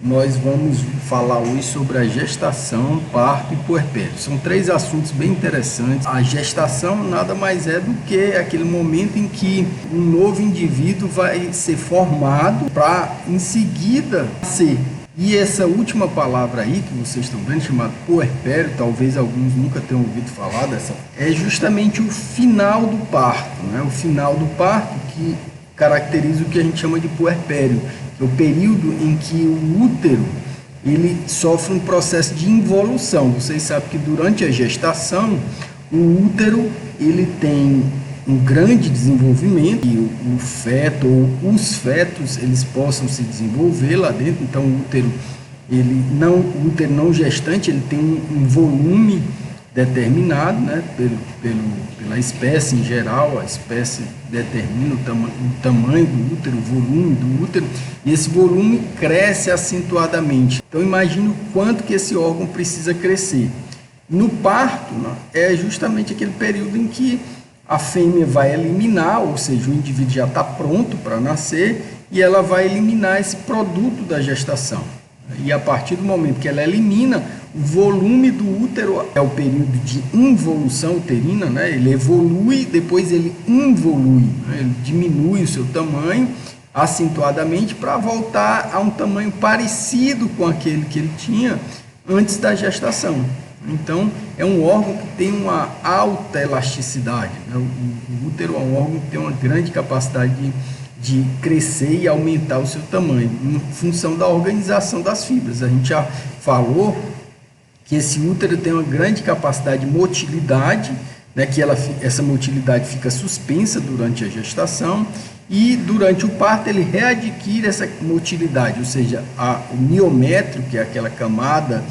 Nós vamos falar hoje sobre a gestação, parto e puerpério. São três assuntos bem interessantes. A gestação nada mais é do que aquele momento em que um novo indivíduo vai ser formado para, em seguida, ser. E essa última palavra aí que vocês estão vendo, chamada puerpério, talvez alguns nunca tenham ouvido falar dessa, é justamente o final do parto, né? O final do parto que caracteriza o que a gente chama de puerpério, que é o período em que o útero ele sofre um processo de involução. Vocês sabem que durante a gestação o útero ele tem um grande desenvolvimento e o feto ou os fetos eles possam se desenvolver lá dentro. Então o útero não gestante ele tem um volume determinado, né, pela espécie em geral. A espécie determina o tamanho do útero, o volume do útero, e esse volume cresce acentuadamente. Então imagine o quanto que esse órgão precisa crescer. No parto, né, é justamente aquele período em que a fêmea vai eliminar, ou seja, o indivíduo já está pronto para nascer, e ela vai eliminar esse produto da gestação. E a partir do momento que ela elimina, o volume do útero é o período de involução uterina, né? Ele evolui, depois ele involui, né? Ele diminui o seu tamanho acentuadamente para voltar a um tamanho parecido com aquele que ele tinha antes da gestação. Então, é um órgão que tem uma alta elasticidade, né? O útero é um órgão que tem uma grande capacidade de crescer e aumentar o seu tamanho, em função da organização das fibras. A gente já falou que esse útero tem uma grande capacidade de motilidade, né, que essa motilidade fica suspensa durante a gestação, e durante o parto ele readquire essa motilidade, ou seja, o miométrio, que é aquela camada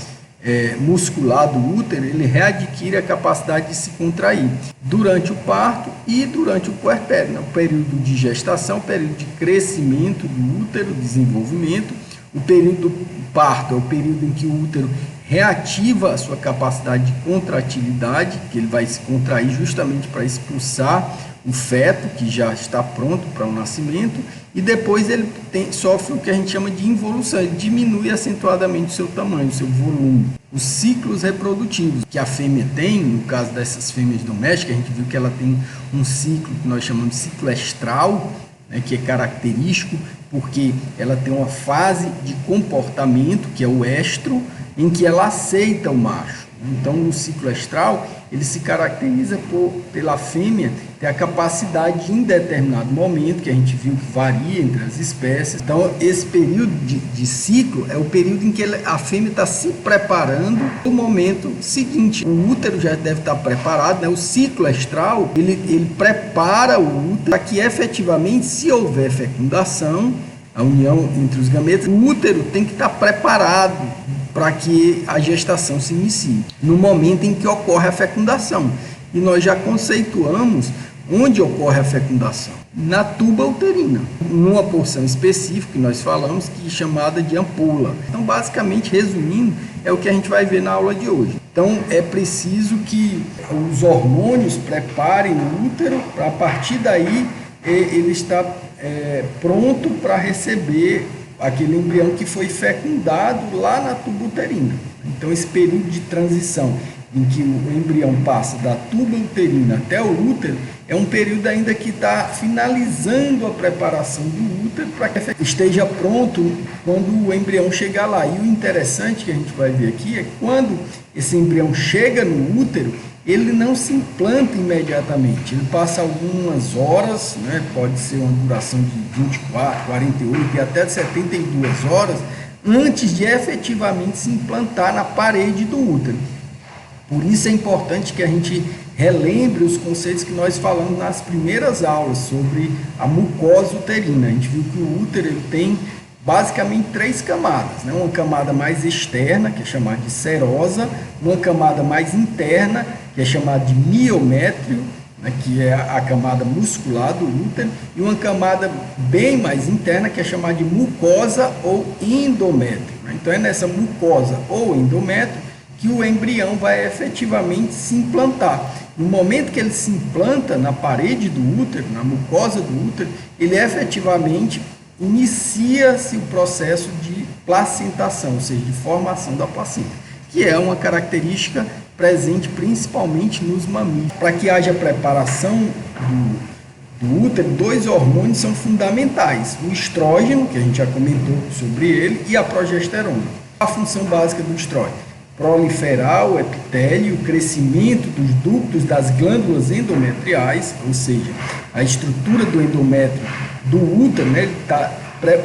muscular do útero, ele readquire a capacidade de se contrair durante o parto e durante o puerpério, né? O período de gestação, o período de crescimento do útero, desenvolvimento. O período do parto é o período em que o útero reativa a sua capacidade de contratilidade, que ele vai se contrair justamente para expulsar o feto que já está pronto para o nascimento, e depois ele sofre o que a gente chama de involução, ele diminui acentuadamente o seu tamanho, o seu volume. Os ciclos reprodutivos que a fêmea tem, no caso dessas fêmeas domésticas, a gente viu que ela tem um ciclo que nós chamamos de ciclo estral, né, que é característico porque ela tem uma fase de comportamento, que é o estro, em que ela aceita o macho. Então, no ciclo estral, ele se caracteriza pela fêmea ter a capacidade de, em determinado momento, que a gente viu que varia entre as espécies. Então, esse período de ciclo é o período em que a fêmea está se preparando para o momento seguinte. O útero já deve estar preparado, né? O ciclo estral, ele prepara o útero para que, efetivamente, se houver fecundação, a união entre os gametas, o útero tem que estar preparado para que a gestação se inicie, no momento em que ocorre a fecundação. E nós já conceituamos onde ocorre a fecundação, na tuba uterina, numa porção específica que nós falamos, que é chamada de ampola. Então, basicamente, resumindo, é o que a gente vai ver na aula de hoje. Então, é preciso que os hormônios preparem o útero, para a partir daí ele está pronto para receber aquele embrião que foi fecundado lá na tuba uterina. Então, esse período de transição em que o embrião passa da tuba uterina até o útero é um período ainda que está finalizando a preparação do útero para que esteja pronto quando o embrião chegar lá. E o interessante que a gente vai ver aqui é que quando esse embrião chega no útero, ele não se implanta imediatamente, ele passa algumas horas, né? Pode ser uma duração de 24, 48 e até 72 horas, antes de efetivamente se implantar na parede do útero. Por isso é importante que a gente relembre os conceitos que nós falamos nas primeiras aulas sobre a mucosa uterina. A gente viu que o útero ele tem basicamente três camadas, né? Uma camada mais externa, que é chamada de serosa, uma camada mais interna, que é chamada de miométrio, né? Que é a camada muscular do útero, e uma camada bem mais interna, que é chamada de mucosa ou endométrio, né? Então é nessa mucosa ou endométrio que o embrião vai efetivamente se implantar. No momento que ele se implanta na parede do útero, na mucosa do útero, ele efetivamente inicia-se o processo de placentação, ou seja, de formação da placenta, que é uma característica presente principalmente nos mamíferos. Para que haja preparação do útero, 2 hormônios são fundamentais: o estrógeno, que a gente já comentou sobre ele, e a progesterona. A função básica do estrógeno: proliferar o epitélio, o crescimento dos ductos das glândulas endometriais, ou seja, a estrutura do endométrio do útero, né, ele está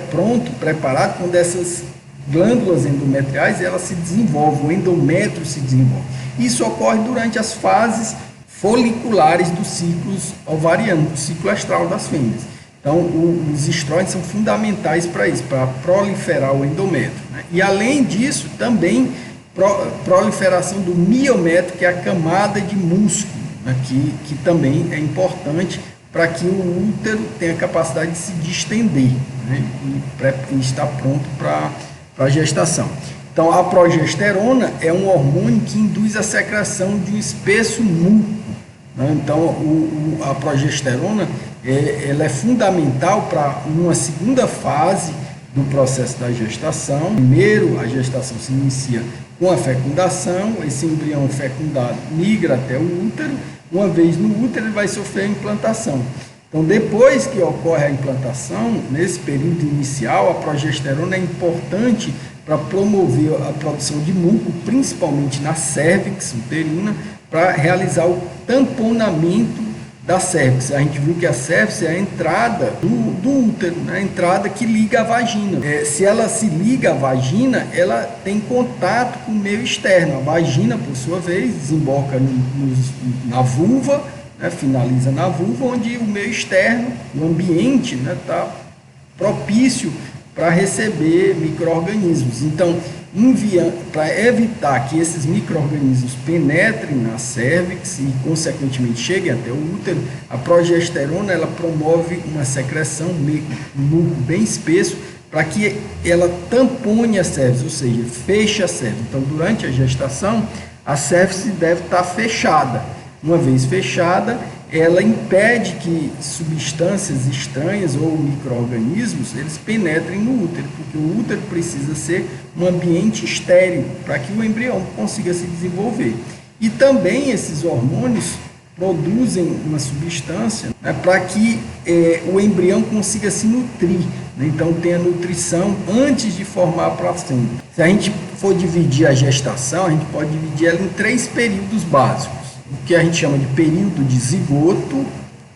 pronto, preparado, quando essas glândulas endometriais elas se desenvolvem, o endométrio se desenvolve. Isso ocorre durante as fases foliculares dos ciclos ovarianos, do ciclo estral das fêmeas. Então, os estrógenos são fundamentais para isso, para proliferar o endométrio, né? E além disso, também proliferação do miométrio, que é a camada de músculo, né, que também é importante para que o útero tenha a capacidade de se distender, né, e estar pronto para a gestação. Então, a progesterona é um hormônio que induz a secreção de um espesso muco, né? Então, a progesterona ela é fundamental para uma segunda fase do processo da gestação. Primeiro, a gestação se inicia com a fecundação, esse embrião fecundado migra até o útero, uma vez no útero ele vai sofrer a implantação. Então, depois que ocorre a implantação, nesse período inicial, a progesterona é importante para promover a produção de muco, principalmente na cérvix uterina, para realizar o tamponamento da cérvix. A gente viu que a cérvix é a entrada do útero, né? A entrada que liga a vagina. Se ela se liga à vagina, ela tem contato com o meio externo. A vagina, por sua vez, desemboca na vulva, né? Finaliza na vulva, onde o meio externo, o ambiente, né, está propício para receber micro-organismos. Então, para evitar que esses micro-organismos penetrem na cérvix e, consequentemente, cheguem até o útero, a progesterona ela promove uma secreção, um muco bem espesso, para que ela tampone a cérvix, ou seja, feche a cérvix. Então, durante a gestação, a cérvix deve estar fechada. Uma vez fechada, ela impede que substâncias estranhas ou micro-organismos eles penetrem no útero, porque o útero precisa ser um ambiente estéril para que o embrião consiga se desenvolver. E também esses hormônios produzem uma substância, né, para que o embrião consiga se nutrir, né? Então tenha nutrição antes de formar a placenta. Se a gente for dividir a gestação, a gente pode dividir ela em 3 períodos básicos: o que a gente chama de período de zigoto,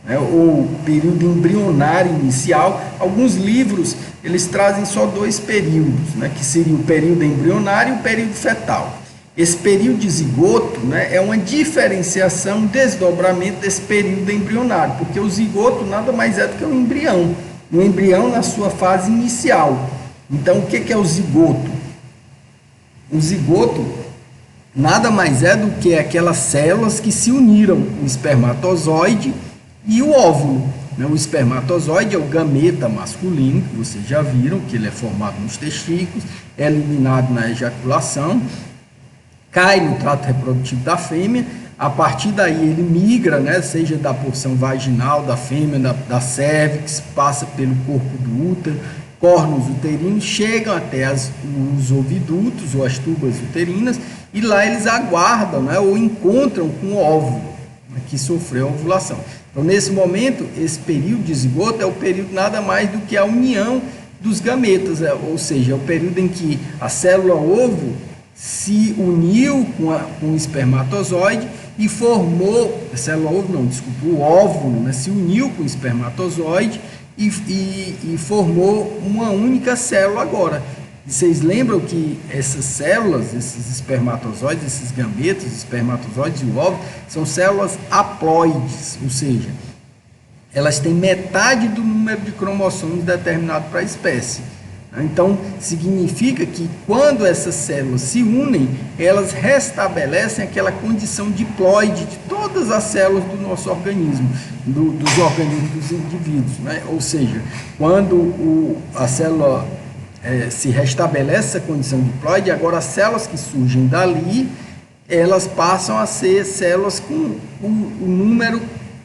né, ou período embrionário inicial. Alguns livros eles trazem só 2 períodos, né, que seriam o período embrionário e o período fetal. Esse período de zigoto, né, é uma diferenciação, um desdobramento desse período embrionário, porque o zigoto nada mais é do que um embrião na sua fase inicial. Então, o que é o zigoto? O zigoto nada mais é do que aquelas células que se uniram, o espermatozoide e o óvulo. O espermatozoide é o gameta masculino, que vocês já viram, que ele é formado nos testículos, é eliminado na ejaculação, cai no trato reprodutivo da fêmea. A partir daí ele migra, né, seja da porção vaginal da fêmea, da cérvix, passa pelo corpo do útero, córneos uterinos, chegam até os ovidutos ou as tubas uterinas, e lá eles aguardam, né, ou encontram com o óvulo, né, que sofreu a ovulação. Então, nesse momento, esse período de zigoto é o período nada mais do que a união dos gametas, ou seja, é o período em que a célula ovo se uniu com o espermatozoide e formou, o óvulo, né, se uniu com o espermatozoide e formou uma única célula agora. Vocês lembram que essas células, esses espermatozoides, esses gametas, os espermatozoides e o óvulo, são células haploides, ou seja, elas têm metade do número de cromossomos determinado para a espécie. Então, significa que quando essas células se unem, elas restabelecem aquela condição diploide de todas as células do nosso organismo, dos organismos dos indivíduos, né? Ou seja, quando a célula se restabelece essa condição diploide, agora as células que surgem dali, elas passam a ser células com o número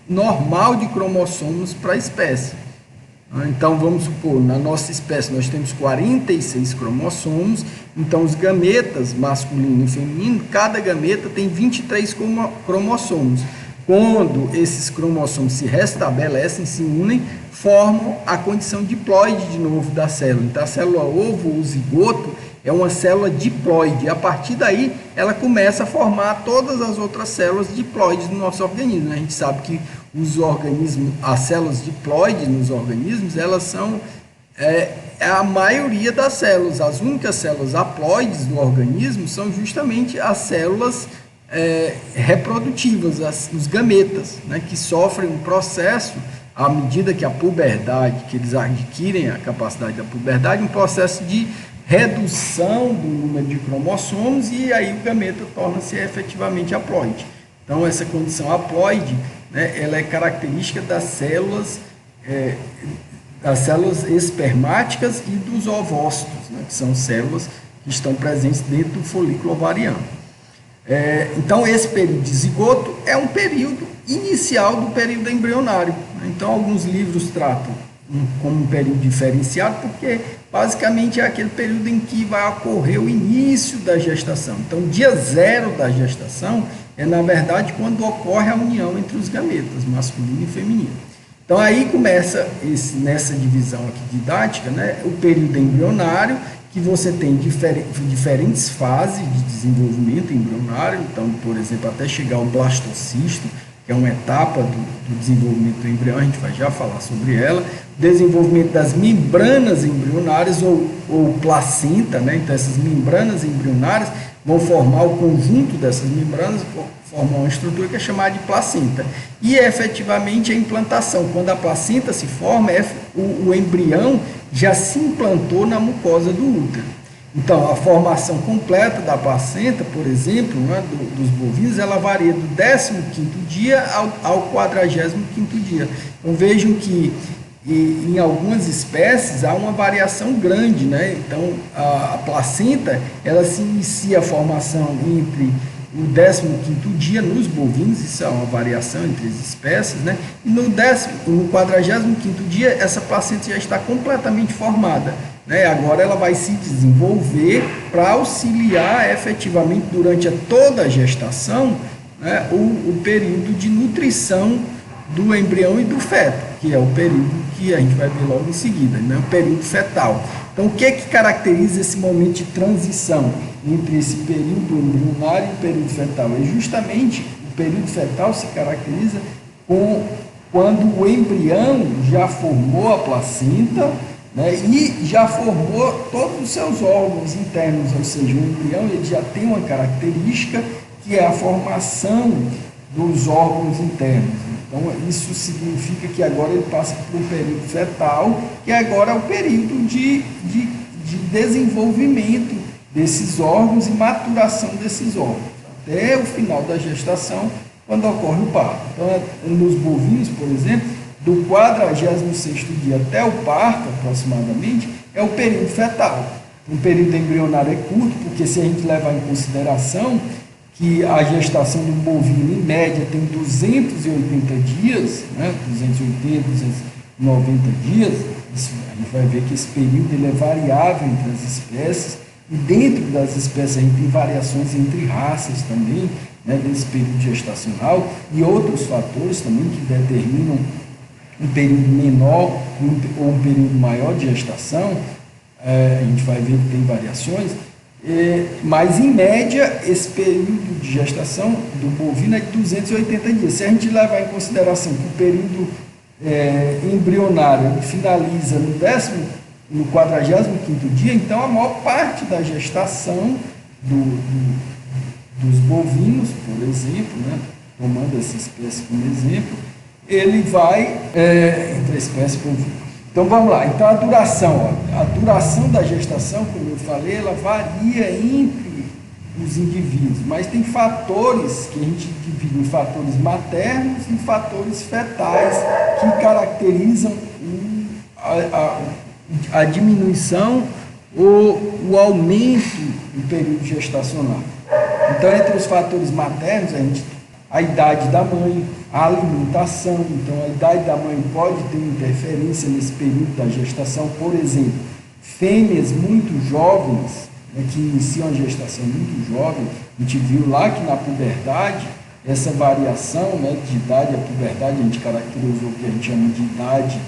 normal de cromossomos para a espécie. Então, vamos supor, na nossa espécie nós temos 46 cromossomos, então os gametas masculino e feminino, cada gameta tem 23 cromossomos. Quando esses cromossomos se restabelecem, se unem, formam a condição diploide de novo da célula. Então, a célula ovo ou zigoto é uma célula diploide. A partir daí, ela começa a formar todas as outras células diploides do nosso organismo. A gente sabe que os organismos, as células diploides nos organismos, elas são a maioria das células. As únicas células haploides do organismo são justamente as células reprodutivas, os gametas, né, que sofrem um processo à medida que a puberdade, que eles adquirem a capacidade da puberdade, um processo de redução do número de cromossomos, e aí o gameta torna-se efetivamente haploide. Então, essa condição haploide, né, ela é característica das células espermáticas e dos ovócitos, né, que são células que estão presentes dentro do folículo ovariano. Então, esse período de zigoto é um período inicial do período embrionário. Então, alguns livros tratam como um período diferenciado, porque basicamente é aquele período em que vai ocorrer o início da gestação. Então, dia zero da gestação é, na verdade, quando ocorre a união entre os gametas, masculino e feminino. Então, aí começa, nessa divisão aqui didática, né, o período embrionário, que você tem diferentes fases de desenvolvimento embrionário. Então, por exemplo, até chegar ao blastocisto, que é uma etapa do desenvolvimento do embrião, a gente vai já falar sobre ela. Desenvolvimento das membranas embrionárias ou placenta, né? Então, essas membranas embrionárias vão formar o conjunto dessas membranas, formar uma estrutura que é chamada de placenta. E, efetivamente, a implantação. Quando a placenta se forma, o embrião já se implantou na mucosa do útero. Então, a formação completa da placenta, por exemplo, né, dos bovinos, ela varia do 15º dia ao 45º dia. Então, vejam que em algumas espécies há uma variação grande, né? Então, a placenta, ela se inicia a formação entre o 15º dia nos bovinos, isso é uma variação entre as espécies, né? E no 45º dia, essa placenta já está completamente formada, né? Agora ela vai se desenvolver para auxiliar efetivamente durante toda a gestação, né, o período de nutrição do embrião e do feto, que é o período que a gente vai ver logo em seguida, né, o período fetal. Então, o que caracteriza esse momento de transição entre esse período embrionário e o período fetal? É justamente o período fetal se caracteriza quando o embrião já formou a placenta, né, e já formou todos os seus órgãos internos, ou seja, o embrião ele já tem uma característica que é a formação dos órgãos internos. Então, isso significa que agora ele passa por um período fetal, que agora é o período de desenvolvimento desses órgãos e maturação desses órgãos, até o final da gestação, quando ocorre o parto. Então, nos bovinos, por exemplo, do 46º dia até o parto, aproximadamente, é o período fetal. O período embrionário é curto, porque se a gente levar em consideração que a gestação do bovino, em média, tem 280 dias, né, 280, 290 dias, a gente vai ver que esse período ele é variável entre as espécies, e dentro das espécies a gente tem variações entre raças também, né, desse período gestacional, e outros fatores também que determinam um período menor ou um período maior de gestação. A gente vai ver que tem variações, mas em média esse período de gestação do bovino é de 280 dias. Se a gente levar em consideração que o período embrionário finaliza no 45º dia, então a maior parte da gestação dos bovinos, por exemplo, né, tomando essa espécie como exemplo, ele vai entre a espécie bovina. Então vamos lá, então a duração da gestação, como eu falei, ela varia entre os indivíduos, mas tem fatores que a gente divide em fatores maternos e fatores fetais que caracterizam a diminuição ou o aumento do período gestacional. Então, entre os fatores maternos, a gente a idade da mãe, a alimentação. Então, a idade da mãe pode ter interferência nesse período da gestação. Por exemplo, fêmeas muito jovens, né, que iniciam a gestação muito jovem, a gente viu lá que na puberdade, essa variação, né, de idade à puberdade, a gente caracterizou o que a gente chama de idade,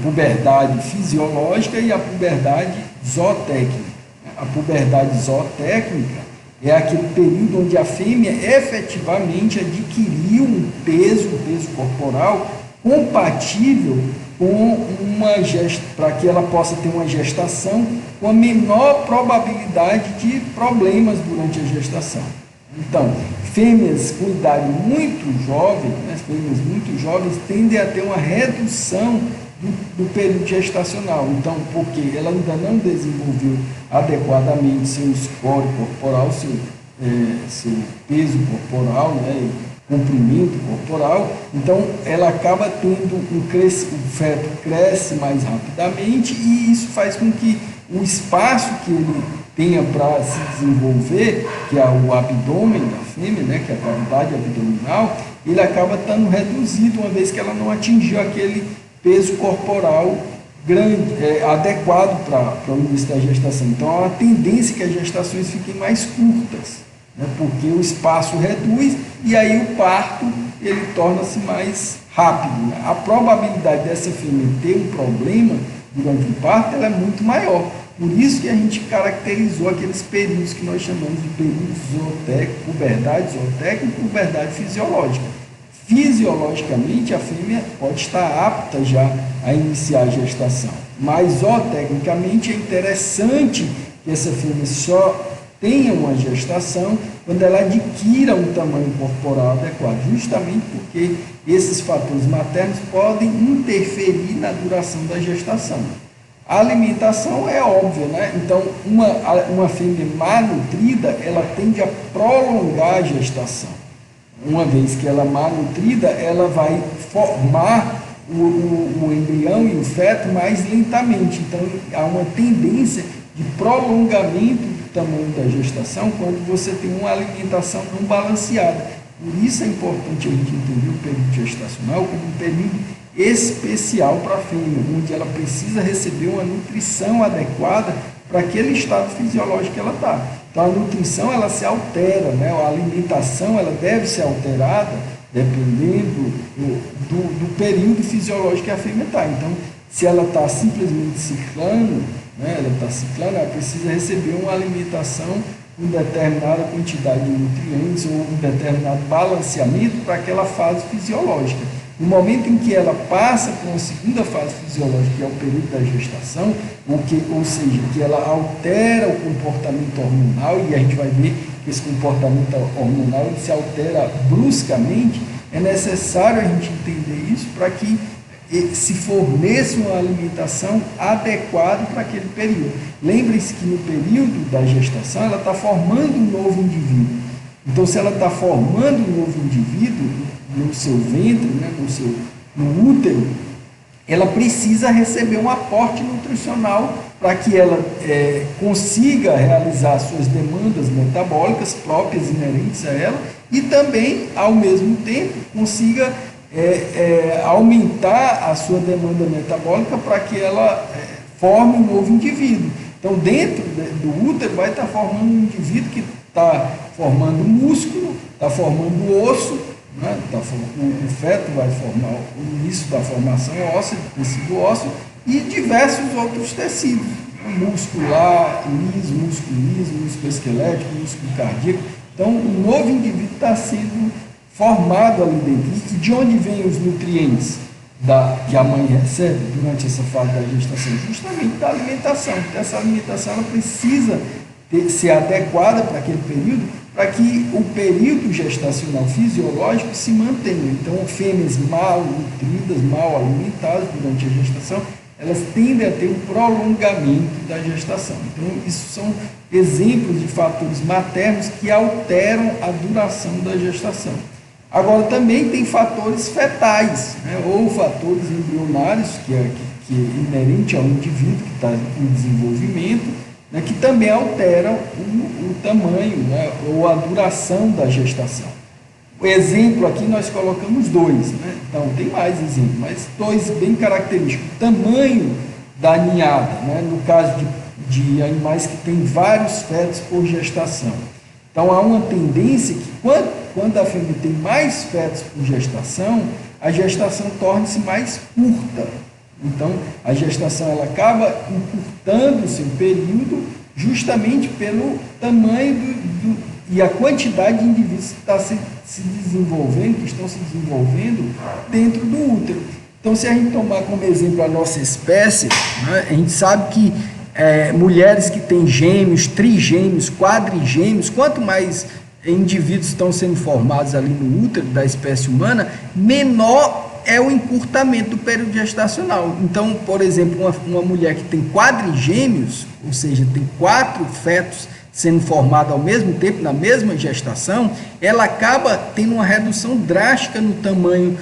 puberdade fisiológica e a puberdade zootécnica. A puberdade zootécnica é aquele período onde a fêmea efetivamente adquiriu um peso corporal compatível com para que ela possa ter uma gestação com a menor probabilidade de problemas durante a gestação. Então, fêmeas com idade muito jovem, né, fêmeas muito jovens tendem a ter uma redução do período gestacional. Então, porque ela ainda não desenvolveu adequadamente seu score corporal, seu peso corporal, né, comprimento corporal, então ela acaba tendo o feto cresce mais rapidamente e isso faz com que o espaço que ele tenha para se desenvolver, que é o abdômen da fêmea, né, que é a cavidade abdominal, ele acaba estando reduzido, uma vez que ela não atingiu aquele peso corporal grande, adequado para o início da gestação. Então, há uma tendência que as gestações fiquem mais curtas, né, porque o espaço reduz e aí o parto ele torna-se mais rápido. Né? A probabilidade dessa fêmea ter um problema durante o parto ela é muito maior. Por isso que a gente caracterizou aqueles períodos que nós chamamos de período zootécnico, puberdade zootécnica e puberdade fisiológica. Fisiologicamente, a fêmea pode estar apta já a iniciar a gestação, mas zootecnicamente é interessante que essa fêmea só tenha uma gestação quando ela adquira um tamanho corporal adequado, justamente porque esses fatores maternos podem interferir na duração da gestação. A alimentação é óbvia, né? Então, uma fêmea malnutrida, ela tende a prolongar a gestação. Uma vez que ela é malnutrida, ela vai formar o embrião e o feto mais lentamente. Então, há uma tendência de prolongamento do tamanho da gestação quando você tem uma alimentação não balanceada. Por isso é importante a gente entender o período gestacional como um período especial para a fêmea, onde ela precisa receber uma nutrição adequada para aquele estado fisiológico que ela está. Então, a nutrição ela se altera, né? A alimentação ela deve ser alterada dependendo do período fisiológico que a fêmea está. Então, se ela está simplesmente ciclando, né? Ela precisa receber uma alimentação com determinada quantidade de nutrientes ou um determinado balanceamento para aquela fase fisiológica. No momento em que ela passa por uma segunda fase fisiológica, que é o período da gestação, ou seja, que ela altera o comportamento hormonal, e a gente vai ver que esse comportamento hormonal ele se altera bruscamente, é necessário a gente entender isso para que se forneça uma alimentação adequada para aquele período. Lembre-se que no período da gestação ela está formando um novo indivíduo. Então, se ela está formando um novo indivíduo no seu ventre, né, no útero, ela precisa receber um aporte nutricional para que ela consiga realizar suas demandas metabólicas próprias, inerentes a ela, e também, ao mesmo tempo, consiga aumentar a sua demanda metabólica para que ela forme um novo indivíduo. Então, dentro do útero vai estar formando um indivíduo que está formando músculo, está formando osso, né? O feto vai formar o início da formação óssea, tecido ósseo, e diversos outros tecidos, muscular, músculo liso, músculo esquelético, músculo cardíaco. Então, um novo indivíduo está sendo formado ali dentro. E de onde vêm os nutrientes que a mãe recebe durante essa fase da gestação? Justamente da alimentação. Então, essa alimentação ela precisa ser adequada para aquele período, para que o período gestacional fisiológico se mantenha. Então, fêmeas mal nutridas, mal alimentadas durante a gestação, elas tendem a ter um prolongamento da gestação. Então, isso são exemplos de fatores maternos que alteram a duração da gestação. Agora, também tem fatores fetais, né, ou fatores embrionários, que é inerente ao indivíduo que está em desenvolvimento, né, que também alteram o tamanho, né, ou a duração da gestação. O exemplo aqui nós colocamos dois, né? Então tem mais exemplos, mas dois bem característicos. O tamanho da ninhada, né? No caso de animais que têm vários fetos por gestação. Então há uma tendência que quando a fêmea tem mais fetos por gestação, a gestação torna-se mais curta. Então a gestação ela acaba encurtando o seu período justamente pelo tamanho e a quantidade de indivíduos que está se desenvolvendo, que estão se desenvolvendo dentro do útero. Então, se a gente tomar como exemplo a nossa espécie, né, a gente sabe que mulheres que têm gêmeos, trigêmeos, quadrigêmeos, quanto mais indivíduos estão sendo formados ali no útero da espécie humana, menor é o encurtamento do período gestacional. Então, por exemplo, uma mulher que tem quadrigêmeos, ou seja, tem 4 fetos sendo formados ao mesmo tempo, na mesma gestação, ela acaba tendo uma redução drástica no tamanho,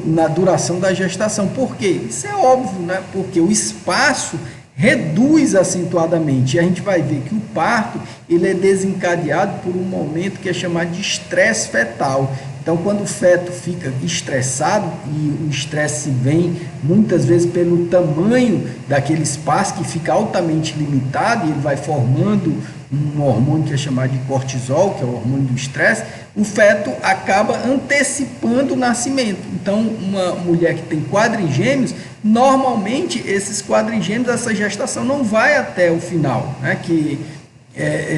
na duração da gestação. Por quê? Isso é óbvio, né? Porque o espaço reduz acentuadamente. E a gente vai ver que o parto ele é desencadeado por um momento que é chamado de estresse fetal. Então, quando o feto fica estressado, e o estresse vem muitas vezes pelo tamanho daquele espaço que fica altamente limitado, e ele vai formando um hormônio que é chamado de cortisol, que é o hormônio do estresse, o feto acaba antecipando o nascimento. Então, uma mulher que tem quadrigêmeos, normalmente esses quadrigêmeos, essa gestação não vai até o final, né, que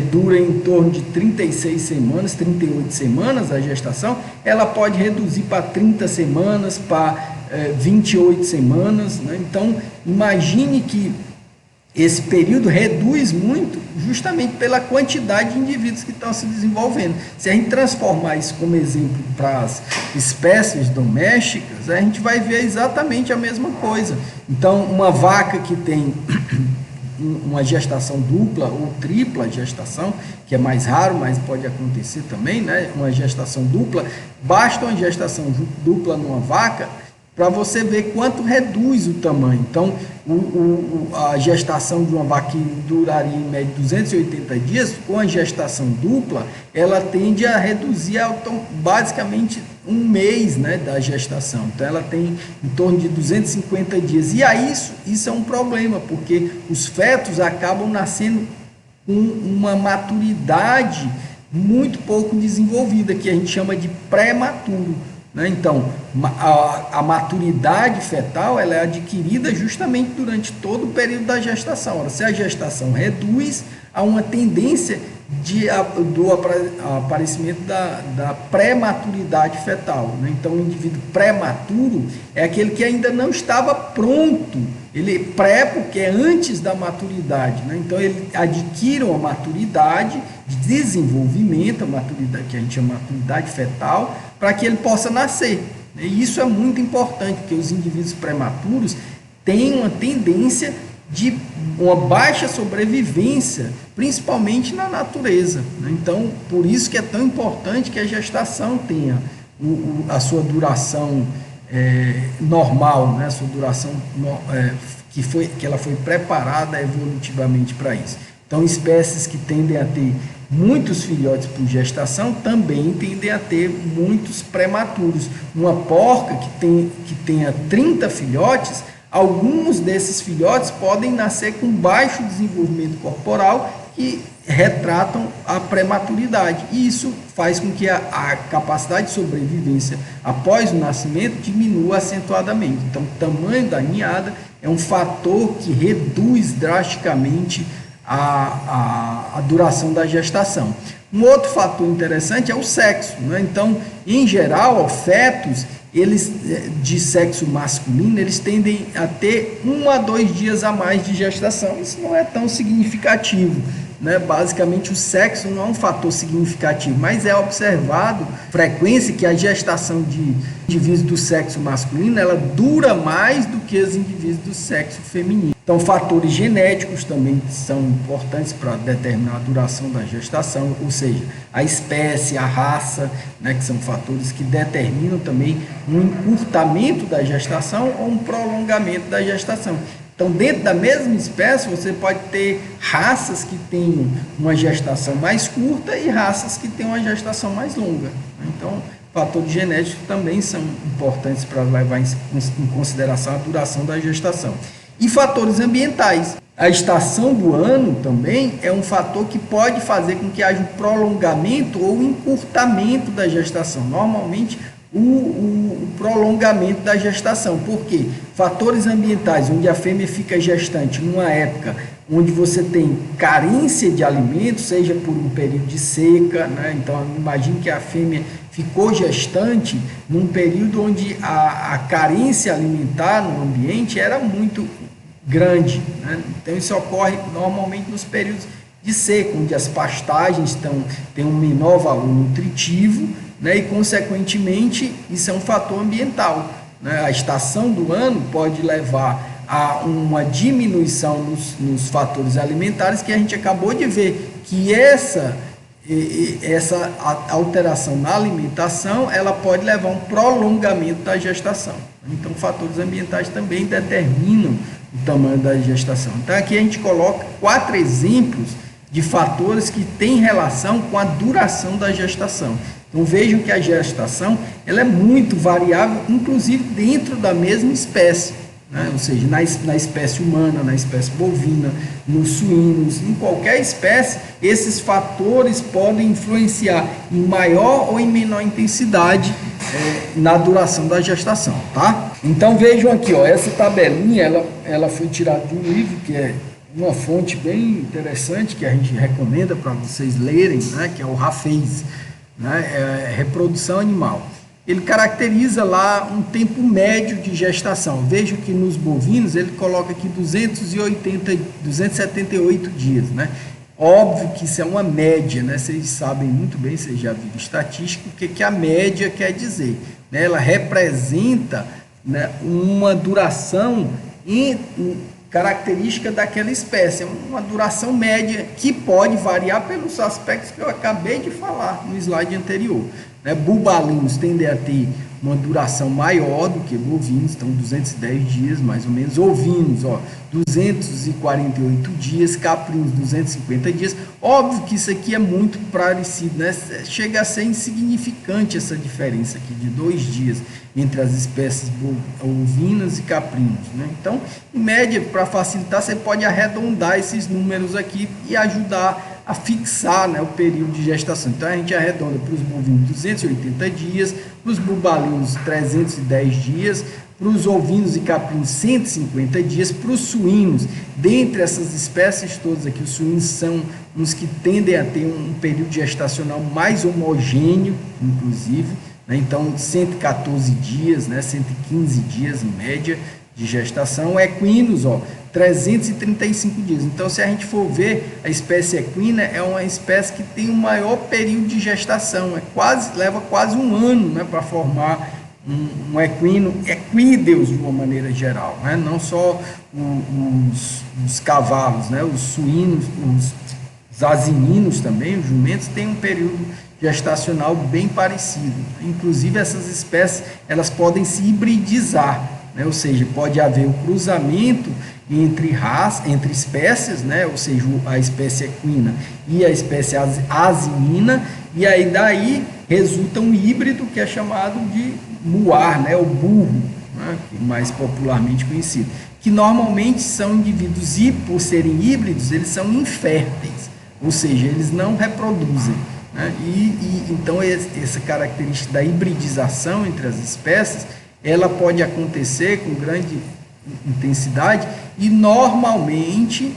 dura em torno de 36 semanas, 38 semanas a gestação, ela pode reduzir para 30 semanas, para 28 semanas, né? Então, imagine que esse período reduz muito justamente pela quantidade de indivíduos que estão se desenvolvendo. Se a gente transformar isso como exemplo para as espécies domésticas, a gente vai ver exatamente a mesma coisa. Então, uma vaca que tem uma gestação dupla ou tripla gestação, que é mais raro, mas pode acontecer também, né? Uma gestação dupla, basta uma gestação dupla numa vaca para você ver quanto reduz o tamanho. Então, a gestação de uma vaca que duraria em média 280 dias, com a gestação dupla, ela tende a reduzir basicamente um mês, né, da gestação. Então, ela tem em torno de 250 dias. E aí, isso é um problema, porque os fetos acabam nascendo com uma maturidade muito pouco desenvolvida, que a gente chama de prematuro. Então, a maturidade fetal ela é adquirida justamente durante todo o período da gestação. Ora, se a gestação reduz, há uma tendência do aparecimento da prematuridade fetal. Então, o indivíduo prematuro é aquele que ainda não estava pronto. Ele é pré porque é antes da maturidade. Então, ele adquire uma maturidade de desenvolvimento, a maturidade que a gente chama de maturidade fetal, para que ele possa nascer. E isso é muito importante, porque os indivíduos prematuros têm uma tendência de uma baixa sobrevivência, principalmente na natureza. Então, por isso que é tão importante que a gestação tenha a sua duração normal, né? A sua duração que ela foi preparada evolutivamente para isso. Então, espécies que tendem a ter muitos filhotes por gestação também tendem a ter muitos prematuros. Uma porca que tenha 30 filhotes, alguns desses filhotes podem nascer com baixo desenvolvimento corporal que retratam a prematuridade. E isso faz com que a capacidade de sobrevivência após o nascimento diminua acentuadamente. Então, o tamanho da ninhada é um fator que reduz drasticamente a duração da gestação. Um outro fator interessante é o sexo, né? Então, em geral, fetos eles de sexo masculino, eles tendem a ter 1 a 2 dias a mais de gestação. Isso não é tão significativo, né? Basicamente, o sexo não é um fator significativo, mas é observado frequência que a gestação de indivíduos do sexo masculino, ela dura mais do que os indivíduos do sexo feminino. Então, fatores genéticos também são importantes para determinar a duração da gestação, ou seja, a espécie, a raça, né, que são fatores que determinam também um encurtamento da gestação ou um prolongamento da gestação. Então, dentro da mesma espécie, você pode ter raças que tenham uma gestação mais curta e raças que tenham uma gestação mais longa. Então, fatores genéticos também são importantes para levar em consideração a duração da gestação. E fatores ambientais. A estação do ano também é um fator que pode fazer com que haja um prolongamento ou encurtamento da gestação. Normalmente, o prolongamento da gestação. Por quê? Fatores ambientais, onde a fêmea fica gestante numa época onde você tem carência de alimentos, seja por um período de seca, né? Então, imagine que a fêmea ficou gestante num período onde a carência alimentar no ambiente era muito grande, né? Então, isso ocorre normalmente nos períodos de seca, onde as pastagens têm um menor valor nutritivo, né? E, consequentemente, isso é um fator ambiental, né? A estação do ano pode levar a uma diminuição nos fatores alimentares, que a gente acabou de ver que essa alteração na alimentação, ela pode levar a um prolongamento da gestação. Então, fatores ambientais também determinam o tamanho da gestação. Então, aqui a gente coloca 4 exemplos de fatores que têm relação com a duração da gestação. Então, vejam que a gestação ela é muito variável, inclusive dentro da mesma espécie. Né? Ou seja, na espécie humana, na espécie bovina, nos suínos, em qualquer espécie, esses fatores podem influenciar em maior ou em menor intensidade na duração da gestação, tá? Então vejam aqui, ó, essa tabelinha, ela foi tirada de um livro que é uma fonte bem interessante, que a gente recomenda para vocês lerem, né? Que é o Rafez, né? Reprodução animal. Ele caracteriza lá um tempo médio de gestação. Veja que nos bovinos ele coloca aqui 278 dias, né? Óbvio que isso é uma média, né? Vocês sabem muito bem, vocês já viram estatística, o que a média quer dizer, né? Ela representa, né, uma duração característica daquela espécie, uma duração média que pode variar pelos aspectos que eu acabei de falar no slide anterior. Né? Bubalinos tendem a ter uma duração maior do que bovinos, então 210 dias mais ou menos, ovinos, 248 dias, caprinos 250 dias. Óbvio que isso aqui é muito parecido, né? Chega a ser insignificante essa diferença aqui de 2 dias entre as espécies ovinas e caprinos, né? Então, em média, para facilitar, você pode arredondar esses números aqui e ajudar a fixar, né, o período de gestação. Então, a gente arredonda para os bovinos 280 dias, para os bubalinos 310 dias, para os ovinos e caprinos 150 dias, para os suínos, dentre essas espécies todas aqui, os suínos são uns que tendem a ter um período gestacional mais homogêneo, inclusive, né? Então 114 dias, né, 115 dias em média de gestação. Equinos, 335 dias. Então, se a gente for ver, a espécie equina é uma espécie que tem o maior período de gestação, leva quase um ano, né, para formar um equino, equídeos de uma maneira geral, né? Não só os cavalos, né? Os suínos, os asininos também, os jumentos, têm um período gestacional bem parecido. Inclusive, essas espécies elas podem se hibridizar, né? Ou seja, pode haver o cruzamento entre espécies, né? Ou seja, a espécie equina e a espécie asinina, e aí daí resulta um híbrido que é chamado de muar, né? O burro, né? Mais popularmente conhecido, que normalmente são indivíduos, e por serem híbridos, eles são inférteis, ou seja, eles não reproduzem, né? Então essa característica da hibridização entre as espécies, ela pode acontecer com grande intensidade, e normalmente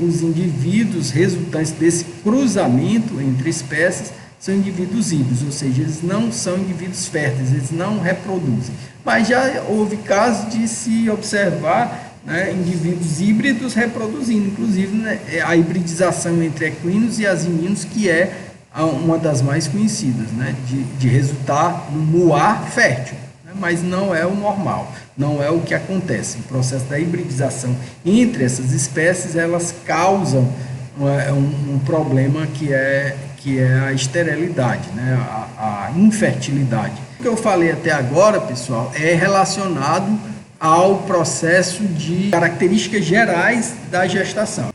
os indivíduos resultantes desse cruzamento entre espécies são indivíduos híbridos, ou seja, eles não são indivíduos férteis, eles não reproduzem. Mas já houve casos de se observar, né, indivíduos híbridos reproduzindo, inclusive, né, a hibridização entre equinos e asininos, que é uma das mais conhecidas, né, de resultar no muar fértil. Mas não é o normal, não é o que acontece. O processo da hibridização entre essas espécies, elas causam um problema que é a esterilidade, né? A infertilidade. O que eu falei até agora, pessoal, é relacionado ao processo de características gerais da gestação.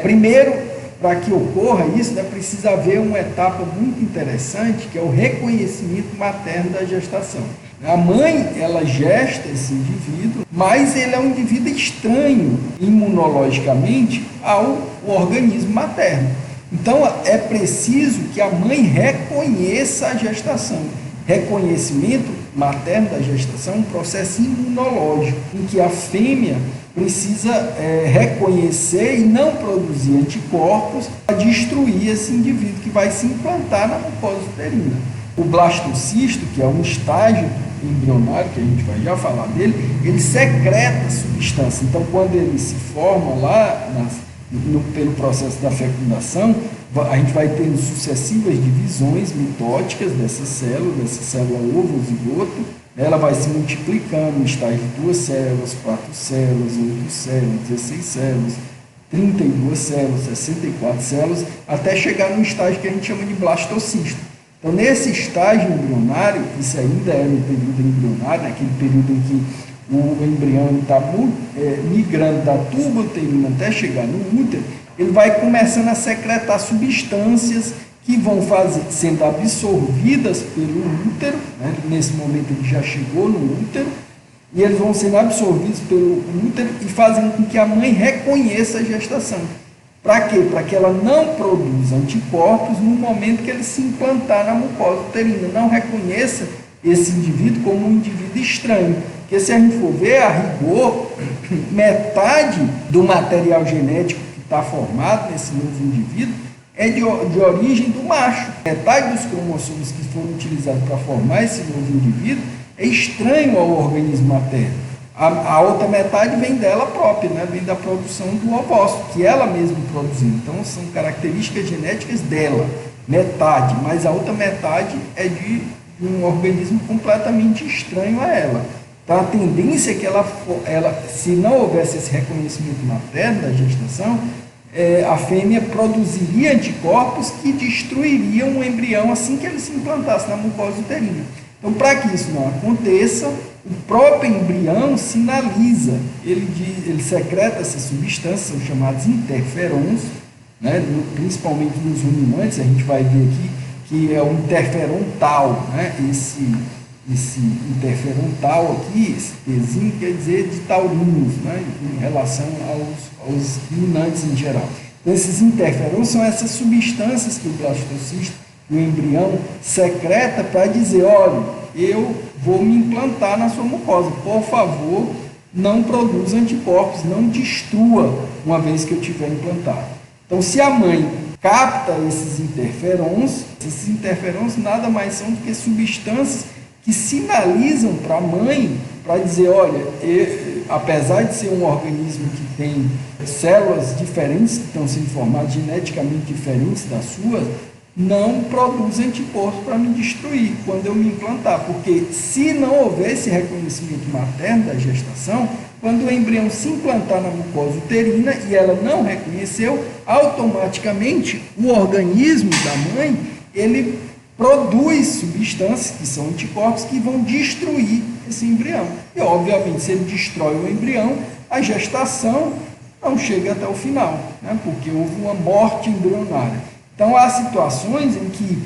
Primeiro, para que ocorra isso, precisa haver uma etapa muito interessante, que é o reconhecimento materno da gestação. A mãe, ela gesta esse indivíduo, mas ele é um indivíduo estranho imunologicamente ao organismo materno. Então, é preciso que a mãe reconheça a gestação. Reconhecimento materno da gestação é um processo imunológico, em que a fêmea precisa reconhecer e não produzir anticorpos para destruir esse indivíduo que vai se implantar na mucosa uterina. O blastocisto, que é um estágio embrionário, que a gente vai já falar dele, ele secreta substância. Então, quando ele se forma lá pelo processo da fecundação, a gente vai tendo sucessivas divisões mitóticas dessa célula ovo ou zigoto. Ela vai se multiplicando no estágio de 2 células, 4 células, 8 células, 16 células, 32 células, 64 células, até chegar no estágio que a gente chama de blastocisto. Então, nesse estágio embrionário, isso ainda é no período embrionário, naquele período em que o embrião está migrando da tuba uterina até chegar no útero, ele vai começando a secretar substâncias que vão sendo absorvidas pelo útero, né? Nesse momento ele já chegou no útero, e eles vão sendo absorvidos pelo útero e fazem com que a mãe reconheça a gestação. Para quê? Para que ela não produza anticorpos no momento que ele se implantar na mucosa uterina, não reconheça esse indivíduo como um indivíduo estranho. Porque se a gente for ver, a rigor, metade do material genético que está formado nesse novo indivíduo é de origem do macho. Metade dos cromossomos que foram utilizados para formar esse novo indivíduo é estranho ao organismo materno. A outra metade vem dela própria, né? Vem da produção do ovócito, que ela mesma produziu. Então, são características genéticas dela, metade, mas a outra metade é de um organismo completamente estranho a ela. Então, a tendência é que ela, se não houvesse esse reconhecimento materno da gestação, a fêmea produziria anticorpos que destruiriam o embrião assim que ele se implantasse na mucosa uterina. Então, para que isso não aconteça, o próprio embrião sinaliza, ele secreta essas substâncias, são chamados interferons, né? Principalmente nos ruminantes, a gente vai ver aqui que é o interferon tal, né? Esse interferon tal aqui, esse Tzinho, quer dizer de taurinos, né? Em relação aos ruminantes em geral. Então, esses interferons são essas substâncias que o blastocisto, o embrião, secreta para dizer, olha, eu vou me implantar na sua mucosa, por favor, não produza anticorpos, não destrua uma vez que eu tiver implantado. Então, se a mãe capta esses interferons nada mais são do que substâncias que sinalizam para a mãe, para dizer, olha, apesar de ser um organismo que tem células diferentes, que estão sendo formadas geneticamente diferentes das suas, não produz anticorpos para me destruir quando eu me implantar, porque se não houver esse reconhecimento materno da gestação, quando o embrião se implantar na mucosa uterina e ela não reconheceu, automaticamente o organismo da mãe, ele produz substâncias que são anticorpos que vão destruir esse embrião. E, obviamente, se ele destrói o embrião, a gestação não chega até o final, né? Porque houve uma morte embrionária. Então, há situações em que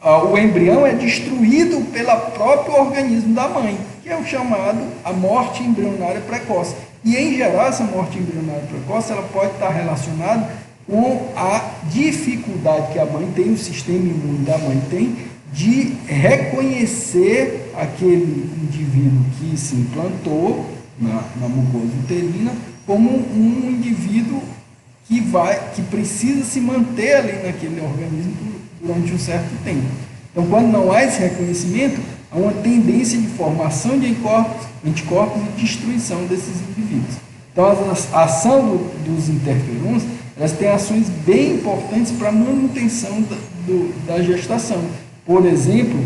o embrião é destruído pelo próprio organismo da mãe, que é o chamado a morte embrionária precoce. E, em geral, essa morte embrionária precoce ela pode estar relacionada com a dificuldade que a mãe tem, o sistema imune da mãe tem, de reconhecer aquele indivíduo que se implantou na mucosa uterina como um indivíduo que precisa se manter ali naquele organismo durante um certo tempo. Então, quando não há esse reconhecimento, há uma tendência de formação de anticorpos e destruição desses indivíduos. Então, a ação dos interferons, elas têm ações bem importantes para a manutenção da gestação. Por exemplo,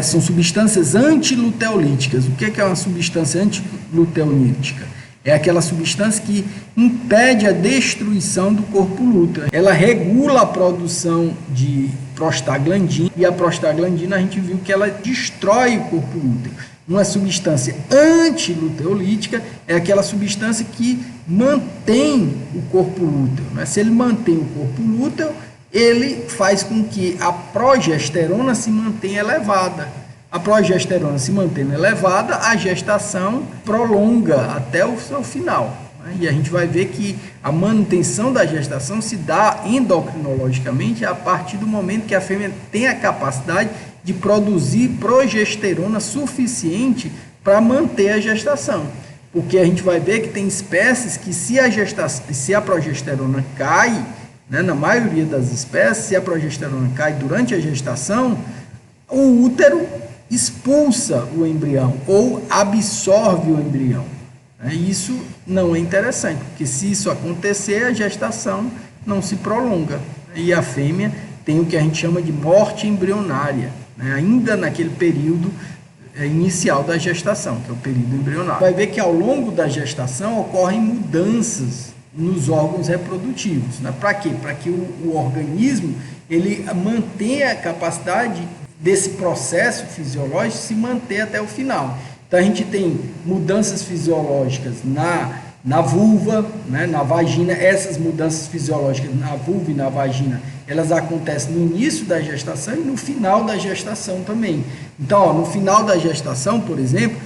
são substâncias antiluteolíticas. O que é uma substância antiluteolítica? É aquela substância que impede a destruição do corpo lúteo. Ela regula a produção de prostaglandina, e a prostaglandina a gente viu que ela destrói o corpo lúteo. Uma substância antiluteolítica é aquela substância que mantém o corpo lúteo, né? Se ele mantém o corpo lúteo, ele faz com que a progesterona se mantenha elevada. A progesterona se mantendo elevada, a gestação prolonga até o seu final. E a gente vai ver que a manutenção da gestação se dá endocrinologicamente a partir do momento que a fêmea tem a capacidade de produzir progesterona suficiente para manter a gestação. Porque a gente vai ver que tem espécies que se a progesterona cai, né, na maioria das espécies, se a progesterona cai durante a gestação, o útero expulsa o embrião ou absorve o embrião. Isso não é interessante, porque se isso acontecer, a gestação não se prolonga. E a fêmea tem o que a gente chama de morte embrionária, né? Ainda naquele período inicial da gestação, que é o período embrionário. Vai ver que ao longo da gestação ocorrem mudanças nos órgãos reprodutivos. Né? Para quê? Para que o organismo ele mantenha a capacidade desse processo fisiológico se manter até o final. Então, a gente tem mudanças fisiológicas na vulva, né, na vagina. Essas mudanças fisiológicas na vulva e na vagina, elas acontecem no início da gestação e no final da gestação também. Então, no final da gestação, por exemplo,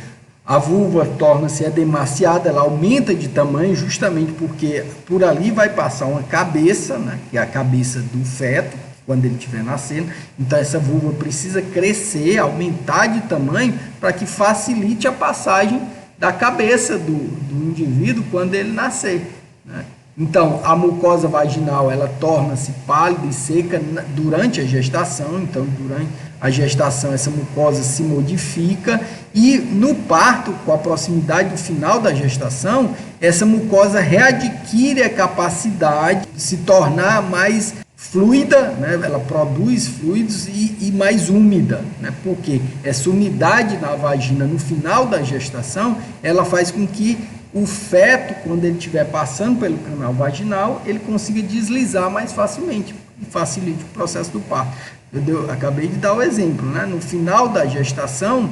a vulva torna-se edemaciada, ela aumenta de tamanho justamente porque por ali vai passar uma cabeça, né, que é a cabeça do feto, quando ele estiver nascendo. Então, essa vulva precisa crescer, aumentar de tamanho, para que facilite a passagem da cabeça do indivíduo quando ele nascer, né? Então, a mucosa vaginal, ela torna-se pálida e seca durante a gestação. Então, durante a gestação, essa mucosa se modifica e no parto, com a proximidade do final da gestação, essa mucosa readquire a capacidade de se tornar mais fluida, né? Ela produz fluidos e mais úmida, né? Porque essa umidade na vagina no final da gestação, ela faz com que o feto, quando ele estiver passando pelo canal vaginal, ele consiga deslizar mais facilmente e facilite o processo do parto. Eu acabei de dar o exemplo, né? No final da gestação,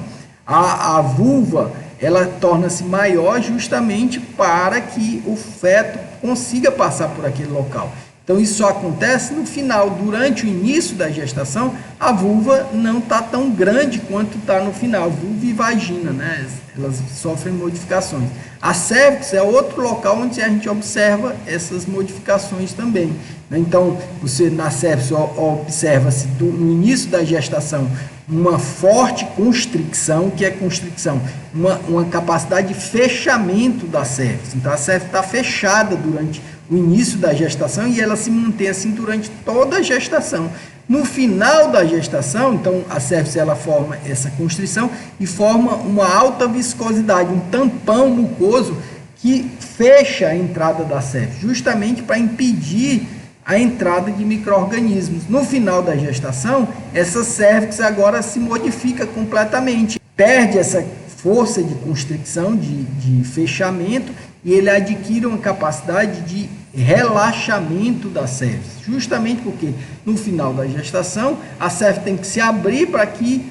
a vulva, ela torna-se maior justamente para que o feto consiga passar por aquele local. Então, isso só acontece no final. Durante o início da gestação, a vulva não está tão grande quanto está no final. Vulva e vagina, né? Elas sofrem modificações. A cérvix é outro local onde a gente observa essas modificações também. Então, você na cérvix observa-se no início da gestação uma forte constricção. Que é constricção? Uma capacidade de fechamento da cérvix. Então, a cérvix está fechada durante o início da gestação e ela se mantém assim durante toda a gestação. No final da gestação, então, a cérvix ela forma essa constrição e forma uma alta viscosidade, um tampão mucoso que fecha a entrada da cérvix, justamente para impedir a entrada de micro-organismos. No final da gestação, essa cérvix agora se modifica completamente, perde essa força de constricção, de fechamento, e ele adquire uma capacidade de relaxamento da cérvix, justamente porque no final da gestação a cérvix tem que se abrir para que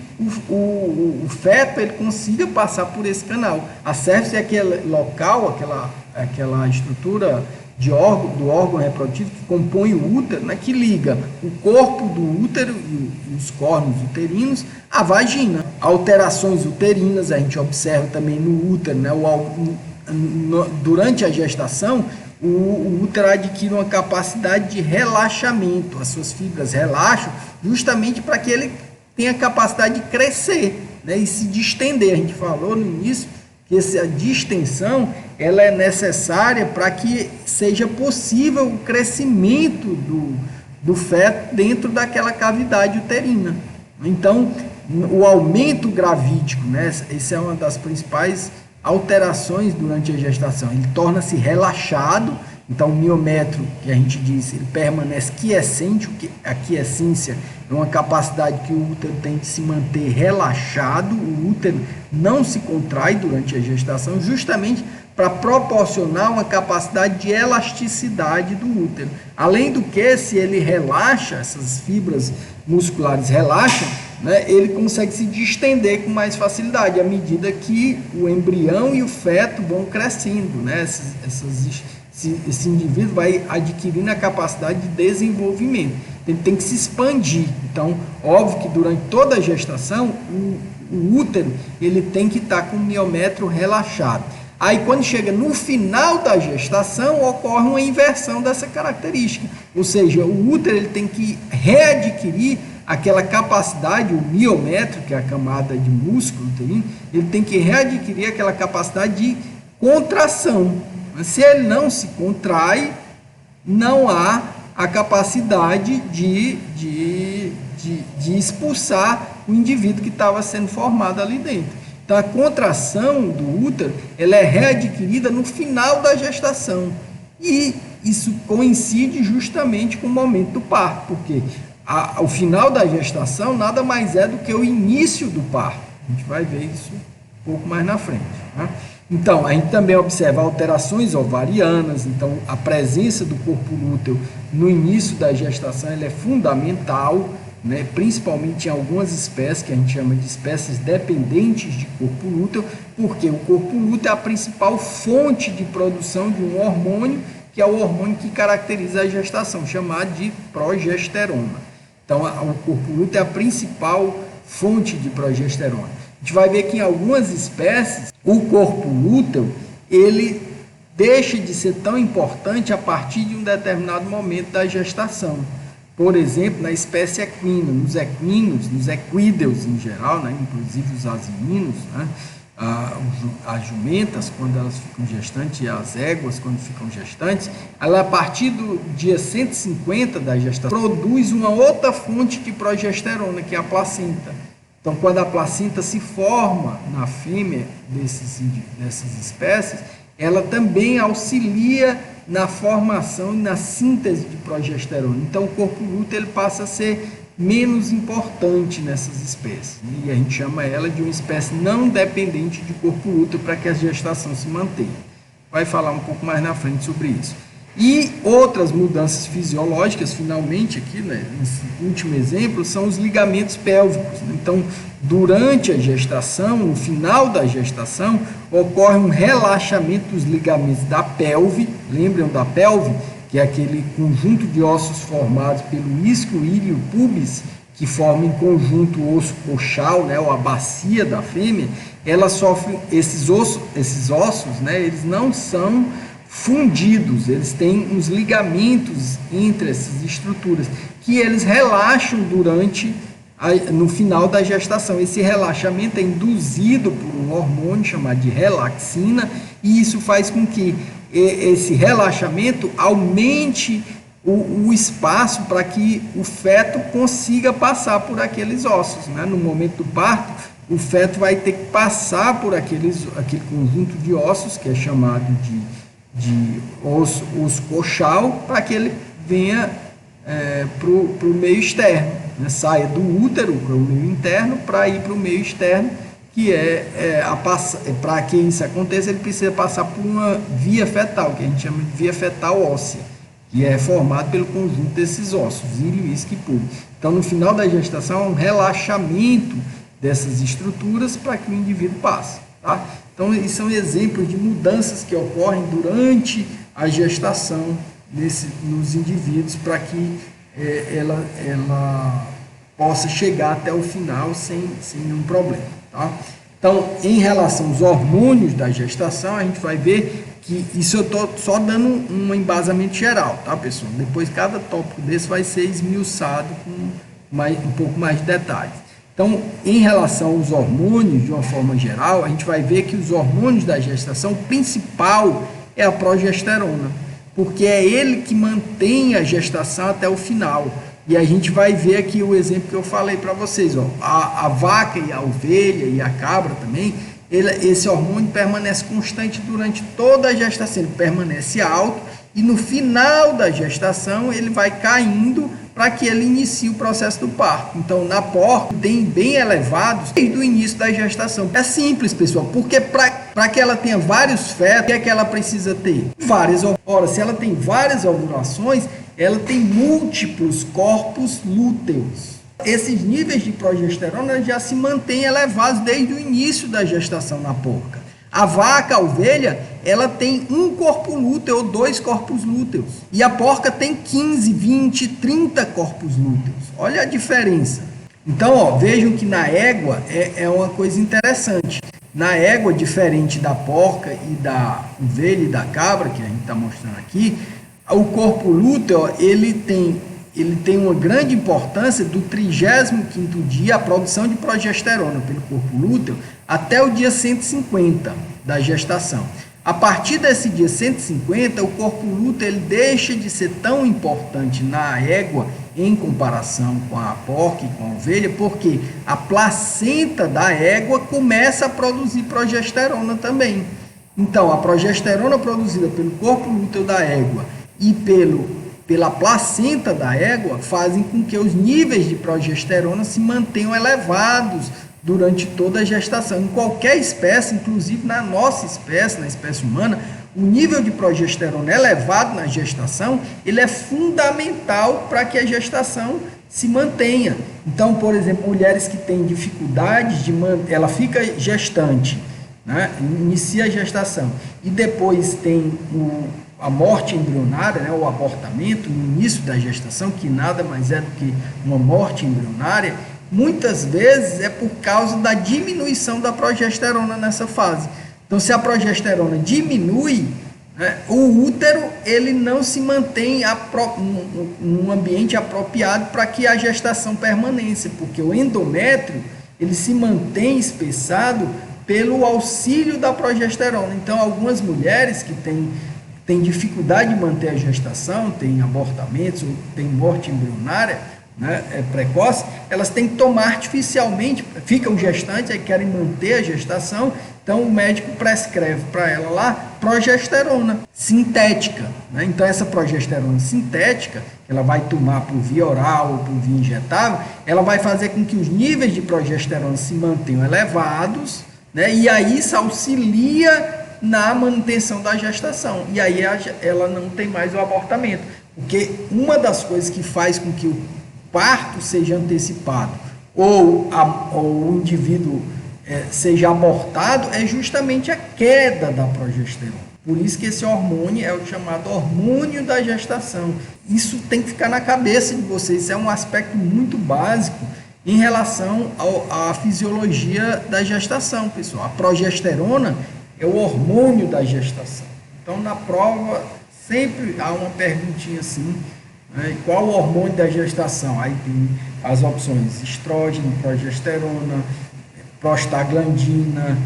o feto ele consiga passar por esse canal. A cérvix é aquele local, aquela estrutura do órgão reprodutivo que compõe o útero, né, que liga o corpo do útero e os córneos uterinos à vagina. Alterações uterinas a gente observa também no útero, né, durante a gestação, o útero adquire uma capacidade de relaxamento, as suas fibras relaxam justamente para que ele tenha capacidade de crescer, né, e se distender. A gente falou no início que essa distensão ela é necessária para que seja possível o crescimento do feto dentro daquela cavidade uterina. Então, o aumento gravídico, né, essa é uma das principais alterações durante a gestação. Ele torna-se relaxado, então o miométrio, que a gente diz, ele permanece quiescente. A quiescência é uma capacidade que o útero tem de se manter relaxado, o útero não se contrai durante a gestação, justamente para proporcionar uma capacidade de elasticidade do útero. Além do que, se ele relaxa, essas fibras musculares relaxam, né, ele consegue se distender com mais facilidade à medida que o embrião e o feto vão crescendo, né? Esse indivíduo vai adquirindo a capacidade de desenvolvimento. Ele tem que se expandir. Então, óbvio que durante toda a gestação, o útero ele tem que estar com o miométrio relaxado. Aí, quando chega no final da gestação, ocorre uma inversão dessa característica. Ou seja, o útero ele tem que readquirir aquela capacidade, o miométrio, que é a camada de músculo uterino, ele tem que readquirir aquela capacidade de contração. Mas se ele não se contrai, não há a capacidade de expulsar o indivíduo que estava sendo formado ali dentro. Então, a contração do útero ela é readquirida no final da gestação. E isso coincide justamente com o momento do parto, porque o final da gestação nada mais é do que o início do parto. A gente vai ver isso um pouco mais na frente, né? Então, a gente também observa alterações ovarianas. Então, a presença do corpo lúteo no início da gestação ela é fundamental, né? Principalmente em algumas espécies, que a gente chama de espécies dependentes de corpo lúteo, porque o corpo lúteo é a principal fonte de produção de um hormônio, que é o hormônio que caracteriza a gestação, chamado de progesterona. Então, o corpo lúteo é a principal fonte de progesterona. A gente vai ver que em algumas espécies, o corpo lúteo, ele deixa de ser tão importante a partir de um determinado momento da gestação. Por exemplo, na espécie equina, nos equinos, nos equídeos em geral, né, inclusive os asinos, né, as jumentas, quando elas ficam gestantes, e as éguas, quando ficam gestantes, ela, a partir do dia 150 da gestação, produz uma outra fonte de progesterona, que é a placenta. Então, quando a placenta se forma na fêmea dessas espécies, ela também auxilia na formação e na síntese de progesterona. Então, o corpo lúteo ele passa a ser menos importante nessas espécies. E a gente chama ela de uma espécie não dependente de corpo lúteo para que a gestação se mantenha. Vai falar um pouco mais na frente sobre isso. E outras mudanças fisiológicas, finalmente, aqui, né, nesse último exemplo, são os ligamentos pélvicos. Então, durante a gestação, no final da gestação, ocorre um relaxamento dos ligamentos da pelve. Lembram da pelve? Que é aquele conjunto de ossos formados pelo isquio, ilho e pubis, que formam em conjunto o osso coxal, né, ou a bacia da fêmea. Ela sofre esses ossos, né, eles não são fundidos, eles têm uns ligamentos entre essas estruturas que eles relaxam no final da gestação. Esse relaxamento é induzido por um hormônio chamado de relaxina, e isso faz com que esse relaxamento aumente o espaço para que o feto consiga passar por aqueles ossos, né? No momento do parto, o feto vai ter que passar por aquele conjunto de ossos, que é chamado de osso coxal, para que ele venha para o meio externo, né? Saia do útero para o meio interno para ir para o meio externo, que para que isso aconteça, ele precisa passar por uma via fetal, que a gente chama de via fetal óssea, que é formado pelo conjunto desses ossos, ilho, isquio e pubis. Então, no final da gestação, há um relaxamento dessas estruturas para que o indivíduo passe, tá? Então, esses são exemplos de mudanças que ocorrem durante a gestação nos indivíduos, para que ela possa chegar até o final sem nenhum problema, tá? Então, em relação aos hormônios da gestação, a gente vai ver que isso eu estou só dando um embasamento geral, tá, pessoal? Depois, cada tópico desse vai ser esmiuçado com um pouco mais de detalhes. Então, em relação aos hormônios, de uma forma geral, a gente vai ver que os hormônios da gestação, o principal é a progesterona, porque é ele que mantém a gestação até o final. E a gente vai ver aqui o exemplo que eu falei para vocês, ó, a vaca e a ovelha e a cabra também, esse hormônio permanece constante durante toda a gestação, ele permanece alto, e no final da gestação ele vai caindo para que ele inicie o processo do parto. Então, na porca, tem bem elevados desde o início da gestação. É simples, pessoal, porque para que ela tenha vários fetos, o que é que ela precisa ter? Várias ovulações. Ora, se ela tem várias ovulações, ela tem múltiplos corpos lúteos. Esses níveis de progesterona já se mantêm elevados desde o início da gestação na porca. A vaca, a ovelha, ela tem um corpo lúteo ou 2 corpos lúteos. E a porca tem 15, 20, 30 corpos lúteos. Olha a diferença. Então, vejam que na égua é uma coisa interessante. Na égua, diferente da porca e da ovelha e da cabra, que a gente está mostrando aqui, o corpo lúteo, ele tem uma grande importância do 35º dia, a produção de progesterona pelo corpo lúteo, até o dia 150 da gestação. A partir desse dia 150, o corpo lúteo ele deixa de ser tão importante na égua em comparação com a porca e com a ovelha, porque a placenta da égua começa a produzir progesterona também. Então, a progesterona produzida pelo corpo lúteo da égua e pela placenta da égua fazem com que os níveis de progesterona se mantenham elevados durante toda a gestação. Em qualquer espécie, inclusive na nossa espécie, na espécie humana, o nível de progesterona elevado na gestação, ele é fundamental para que a gestação se mantenha. Então, por exemplo, mulheres que têm dificuldades de manter, ela fica gestante, né? Inicia a gestação e depois tem a morte embrionária, né, o abortamento no início da gestação, que nada mais é do que uma morte embrionária, muitas vezes é por causa da diminuição da progesterona nessa fase. Então, se a progesterona diminui, né, o útero ele não se mantém num ambiente apropriado para que a gestação permaneça, porque o endométrio ele se mantém espessado pelo auxílio da progesterona. Então, algumas mulheres que têm dificuldade de manter a gestação, têm abortamentos, ou têm morte embrionária, né, precoce, elas têm que tomar artificialmente, ficam gestantes e querem manter a gestação, então o médico prescreve para ela lá progesterona sintética, né? Então essa progesterona sintética, ela vai tomar por via oral ou por via injetável, ela vai fazer com que os níveis de progesterona se mantenham elevados, né? E aí isso auxilia na manutenção da gestação, e aí ela não tem mais o abortamento, porque uma das coisas que faz com que o parto seja antecipado ou o indivíduo seja abortado é justamente a queda da progesterona. Por isso que esse hormônio é o chamado hormônio da gestação. Isso tem que ficar na cabeça de vocês, isso é um aspecto muito básico em relação à fisiologia da gestação, pessoal. A progesterona é o hormônio da gestação. Então, na prova, sempre há uma perguntinha assim, né? Qual o hormônio da gestação? Aí tem as opções estrógeno, progesterona, prostaglandina,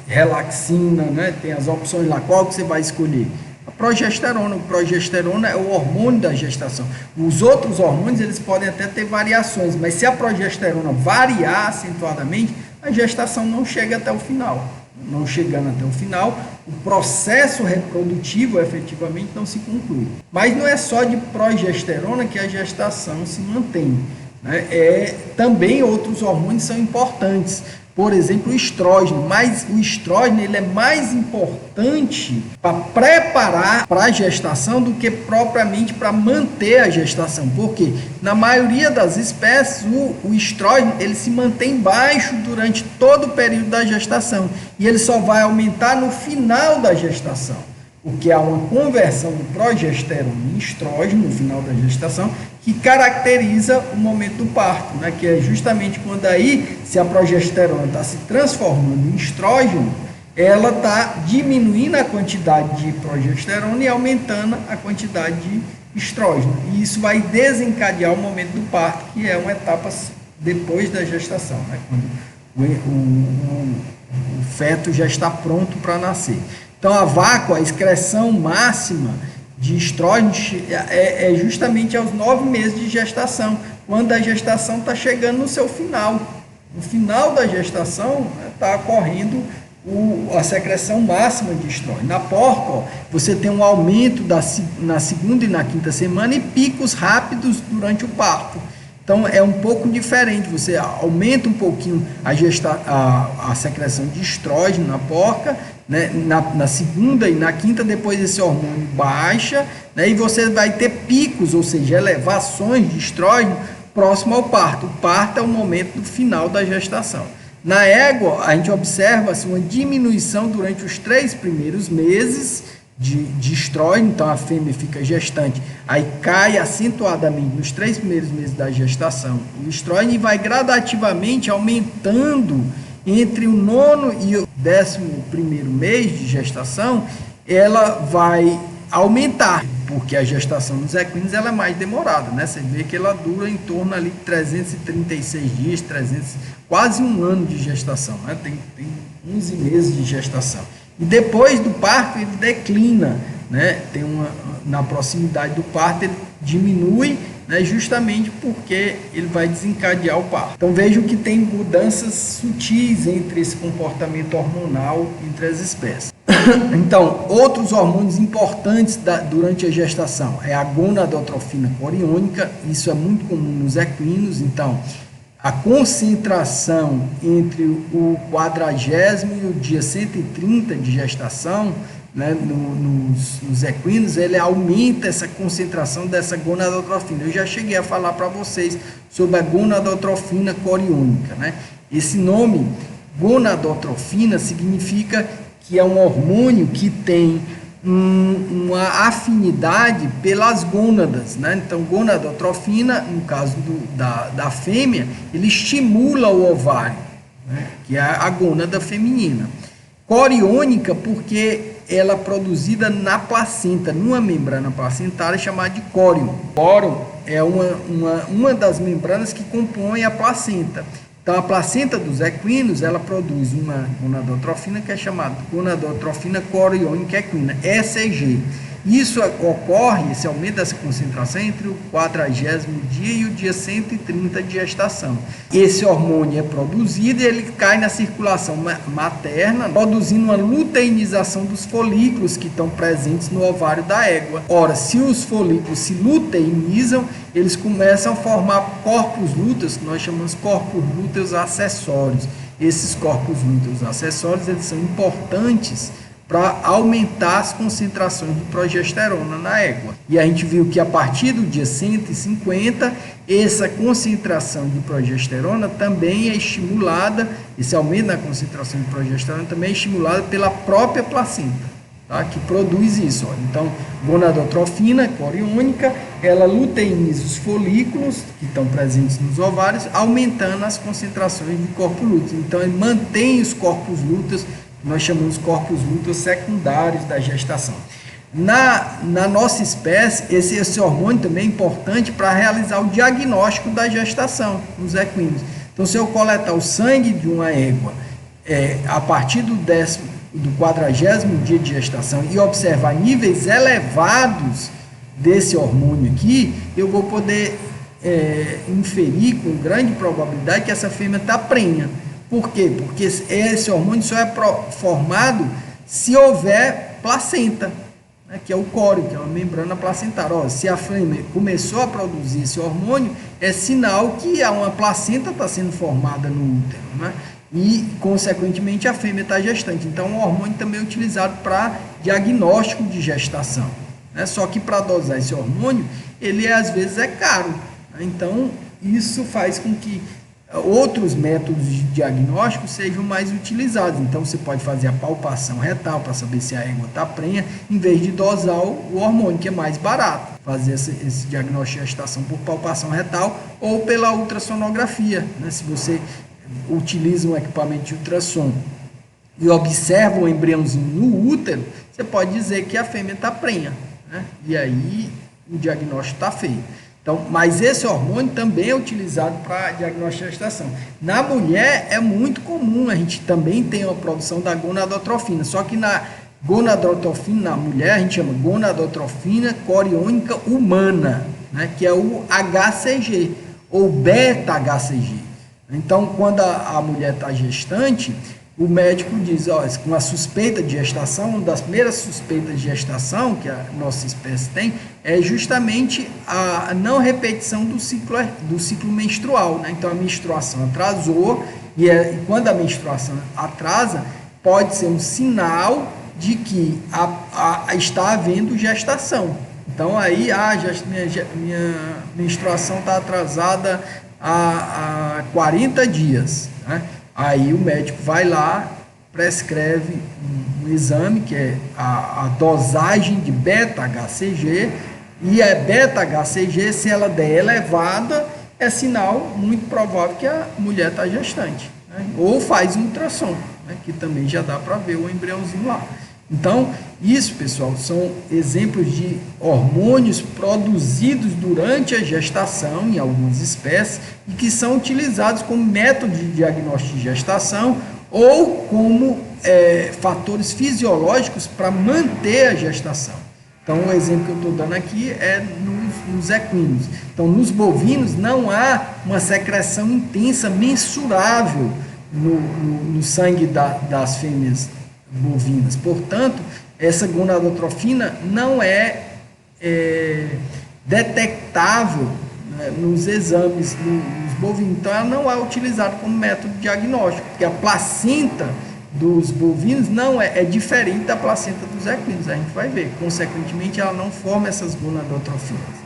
relaxina, né? Tem as opções lá, qual que você vai escolher? A progesterona. O progesterona é o hormônio da gestação. Os outros hormônios, eles podem até ter variações, mas se a progesterona variar acentuadamente, a gestação não chega até o final. Não chegando até o final, o processo reprodutivo efetivamente não se conclui. Mas não é só de progesterona que a gestação se mantém, né? Também outros hormônios são importantes. Por exemplo, o estrógeno, mas o estrógeno ele é mais importante para preparar para a gestação do que propriamente para manter a gestação, porque na maioria das espécies o estrógeno ele se mantém baixo durante todo o período da gestação e ele só vai aumentar no final da gestação, porque há uma conversão de progesterona em estrógeno no final da gestação que caracteriza o momento do parto, né? Que é justamente quando aí, se a progesterona está se transformando em estrógeno, ela está diminuindo a quantidade de progesterona e aumentando a quantidade de estrógeno. E isso vai desencadear o momento do parto, que é uma etapa depois da gestação, né? Quando o feto já está pronto para nascer. Então, a vácuo, a excreção máxima de estrógeno é justamente aos 9 meses de gestação, quando a gestação está chegando no seu final. No final da gestação está ocorrendo a secreção máxima de estrógeno. Na porca, você tem um aumento na segunda e na quinta semana e picos rápidos durante o parto. Então, é um pouco diferente, você aumenta um pouquinho a secreção de estrógeno na porca né, na segunda e na quinta, depois esse hormônio baixa, né, e você vai ter picos, ou seja, elevações de estrógeno próximo ao parto. O parto é o momento do final da gestação. Na égua, a gente observa assim, uma diminuição durante os 3 primeiros meses de estrógeno, então a fêmea fica gestante, aí cai acentuadamente nos 3 primeiros meses da gestação o estrógeno e vai gradativamente aumentando entre o 9º e o 11º mês de gestação, ela vai aumentar, porque a gestação dos equinos ela é mais demorada, né? Você vê que ela dura em torno ali de 336 dias, quase um ano de gestação, né? Tem 11 meses de gestação. E depois do parto ele declina, né? Na proximidade do parto ele diminui, né? Justamente porque ele vai desencadear o parto. Então vejam que tem mudanças sutis entre esse comportamento hormonal entre as espécies. Então, outros hormônios importantes durante a gestação é a gonadotrofina coriônica, isso é muito comum nos equinos. Então, a concentração entre o 40º e o dia 130 de gestação, né, nos equinos, ele aumenta essa concentração dessa gonadotrofina. Eu já cheguei a falar para vocês sobre a gonadotrofina coriônica, né? Esse nome, gonadotrofina, significa que é um hormônio que tem uma afinidade pelas gônadas, né? Então, gonadotrofina, no caso da fêmea, ele estimula o ovário, né? Que é a gônada feminina. Coriônica, porque ela é produzida na placenta, numa membrana placentária chamada de córion. Córion é uma das membranas que compõem a placenta. Então, a placenta dos equinos, ela produz uma gonadotrofina que é chamada gonadotrofina coriônica equina, ECG. Isso ocorre, esse aumento dessa concentração, entre o 40º dia e o dia 130 de gestação. Esse hormônio é produzido e ele cai na circulação materna, produzindo uma luteinização dos folículos que estão presentes no ovário da égua. Ora, se os folículos se luteinizam, eles começam a formar corpos lúteos, que nós chamamos corpos lúteos acessórios. Esses corpos lúteos acessórios, eles são importantes para aumentar as concentrações de progesterona na égua. E a gente viu que a partir do dia 150, essa concentração de progesterona também é estimulada, esse aumento na concentração de progesterona também é estimulado pela própria placenta, tá? Que produz isso. Ó. Então, gonadotrofina coriônica, ela luteiniza os folículos que estão presentes nos ovários, aumentando as concentrações de corpos lúteos. Então, ele mantém os corpos lúteos, nós chamamos de corpos lúteos secundários da gestação. Na nossa espécie, esse hormônio também é importante para realizar o diagnóstico da gestação nos equinos. Então, se eu coletar o sangue de uma égua a partir do 40º dia de gestação e observar níveis elevados desse hormônio aqui, eu vou poder inferir com grande probabilidade que essa fêmea está prenha. Por quê? Porque esse hormônio só é formado se houver placenta, né, que é o córeo, que é uma membrana placentária. Ó, se a fêmea começou a produzir esse hormônio, é sinal que uma placenta está sendo formada no útero, né? E, consequentemente, a fêmea está gestante. Então, o hormônio também é utilizado para diagnóstico de gestação, né? Só que para dosar esse hormônio, ele às vezes é caro, né? Então, isso faz com que outros métodos de diagnóstico sejam mais utilizados. Então, você pode fazer a palpação retal para saber se a égua está prenha, em vez de dosar o hormônio, que é mais barato. Fazer esse diagnóstico de gestação por palpação retal ou pela ultrassonografia, né? Se você utiliza um equipamento de ultrassom e observa o embriãozinho no útero, você pode dizer que a fêmea está prenha, né? E aí o diagnóstico está feito. Então, mas esse hormônio também é utilizado para diagnóstico de gestação. Na mulher é muito comum, a gente também tem a produção da gonadotrofina, só que na gonadotrofina na mulher a gente chama gonadotrofina coriônica humana, né, que é o HCG ou beta-HCG. Então, quando a mulher está gestante, o médico diz, ó, com a suspeita de gestação, uma das primeiras suspeitas de gestação que a nossa espécie tem é justamente a não repetição do ciclo menstrual, né? Então, a menstruação atrasou e quando a menstruação atrasa, pode ser um sinal de que está havendo gestação. Então, aí, minha menstruação está atrasada há 40 dias. Né? Aí o médico vai lá, prescreve um exame, que é a dosagem de beta-HCG, e a beta-HCG, se ela der elevada, é sinal muito provável que a mulher está gestante. Né? Ou faz um ultrassom, né? Que também já dá para ver o embriãozinho lá. Então, isso, pessoal, são exemplos de hormônios produzidos durante a gestação em algumas espécies e que são utilizados como método de diagnóstico de gestação ou como fatores fisiológicos para manter a gestação. Então, o exemplo que eu estou dando aqui é nos equinos. Então, nos bovinos não há uma secreção intensa, mensurável no sangue das fêmeas bovinas. Portanto, essa gonadotrofina não é detectável, né, nos exames nos bovinos. Então, ela não é utilizada como método diagnóstico, porque a placenta dos bovinos não é diferente da placenta dos equinos, a gente vai ver. Consequentemente, ela não forma essas gonadotrofinas.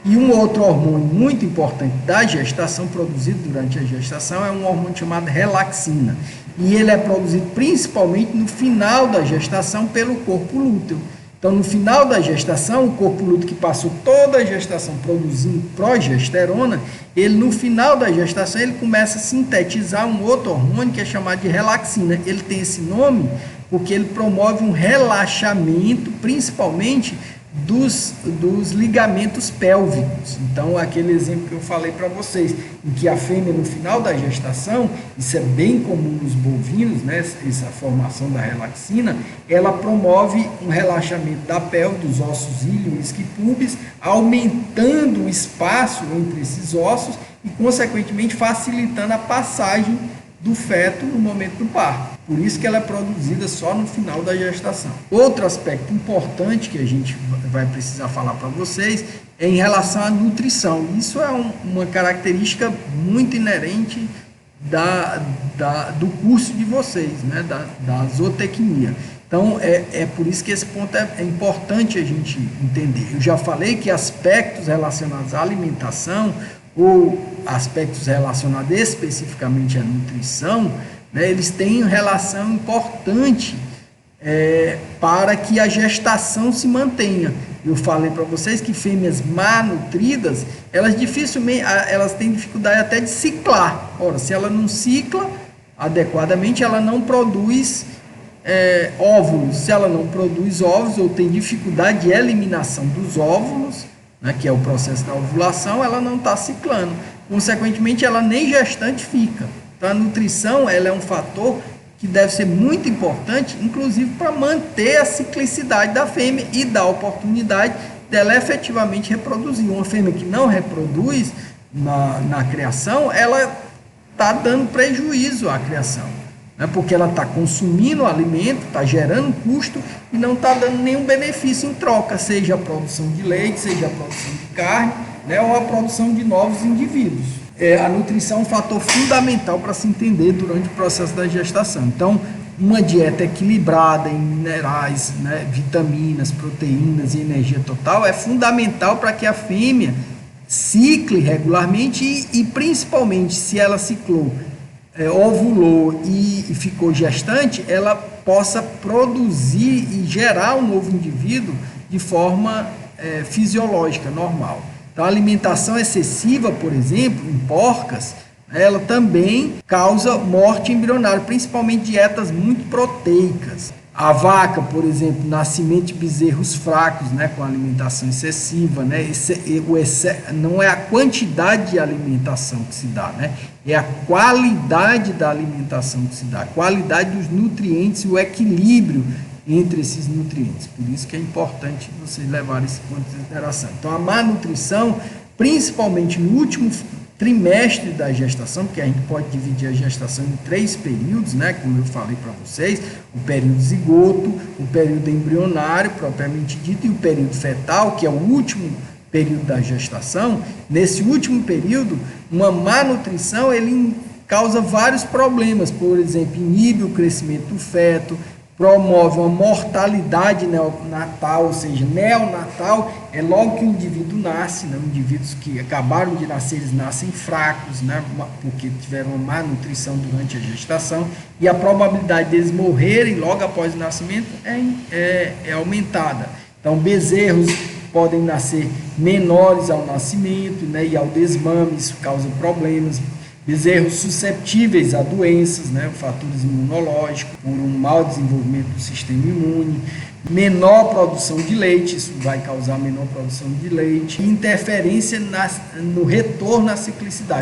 E um outro hormônio muito importante da gestação, produzido durante a gestação, é um hormônio chamado relaxina. E ele é produzido principalmente no final da gestação pelo corpo lúteo. Então, no final da gestação, o corpo lúteo que passou toda a gestação produzindo progesterona, ele no final da gestação ele começa a sintetizar um outro hormônio que é chamado de relaxina. Ele tem esse nome porque ele promove um relaxamento, principalmente dos ligamentos pélvicos. Então, aquele exemplo que eu falei para vocês, em que a fêmea no final da gestação, isso é bem comum nos bovinos, né, essa formação da relaxina, ela promove um relaxamento da pelve, dos ossos íleo e isquipúbis, aumentando o espaço entre esses ossos e, consequentemente, facilitando a passagem do feto no momento do parto. Por isso que ela é produzida só no final da gestação. Outro aspecto importante que a gente vai precisar falar para vocês é em relação à nutrição. Isso é uma característica muito inerente do curso de vocês, né? da zootecnia. Então, é por isso que esse ponto é importante a gente entender. Eu já falei que aspectos relacionados à alimentação ou aspectos relacionados especificamente à nutrição, né, eles têm relação importante para que a gestação se mantenha. Eu falei para vocês que fêmeas malnutridas, elas dificilmente, elas têm dificuldade até de ciclar. Ora, se ela não cicla adequadamente, ela não produz óvulos. Se ela não produz óvulos ou tem dificuldade de eliminação dos óvulos, né, que é o processo da ovulação, ela não está ciclando. Consequentemente, ela nem gestante fica. Então, a nutrição ela é um fator que deve ser muito importante, inclusive para manter a ciclicidade da fêmea e dar oportunidade dela efetivamente reproduzir. Uma fêmea que não reproduz na criação, ela está dando prejuízo à criação, né? Porque ela está consumindo o alimento, está gerando custo e não está dando nenhum benefício em troca, seja a produção de leite, seja a produção de carne, né, ou a produção de novos indivíduos. A nutrição é um fator fundamental para se entender durante o processo da gestação. Então, uma dieta equilibrada em minerais, né, vitaminas, proteínas e energia total é fundamental para que a fêmea cicle regularmente e principalmente, se ela ciclou, ovulou e ficou gestante, ela possa produzir e gerar um novo indivíduo de forma fisiológica, normal. Então, a alimentação excessiva, por exemplo, em porcas, ela também causa morte embrionária, principalmente dietas muito proteicas. A vaca, por exemplo, nascimento de bezerros fracos, né, com alimentação excessiva, né, não é a quantidade de alimentação que se dá, né, é a qualidade da alimentação que se dá, a qualidade dos nutrientes e o equilíbrio entre esses nutrientes. Por isso que é importante vocês levarem isso em consideração. Então, a má nutrição, principalmente no último trimestre da gestação, porque a gente pode dividir a gestação em 3 períodos, né, como eu falei para vocês, o período zigoto, o período embrionário, propriamente dito, e o período fetal, que é o último período da gestação. Nesse último período, uma má nutrição, ele causa vários problemas, por exemplo, inibe o crescimento do feto, promove uma mortalidade neonatal, ou seja, neonatal é logo que o indivíduo nasce, né? Indivíduos que acabaram de nascer, eles nascem fracos, né? Porque tiveram uma má nutrição durante a gestação, e a probabilidade deles morrerem logo após o nascimento é aumentada. Então, bezerros podem nascer menores ao nascimento, né? E ao desmame, isso causa problemas. Bezerros susceptíveis a doenças, né, fatores imunológicos, por um mau desenvolvimento do sistema imune, menor produção de leite, isso vai causar menor produção de leite, e interferência no retorno à ciclicidade.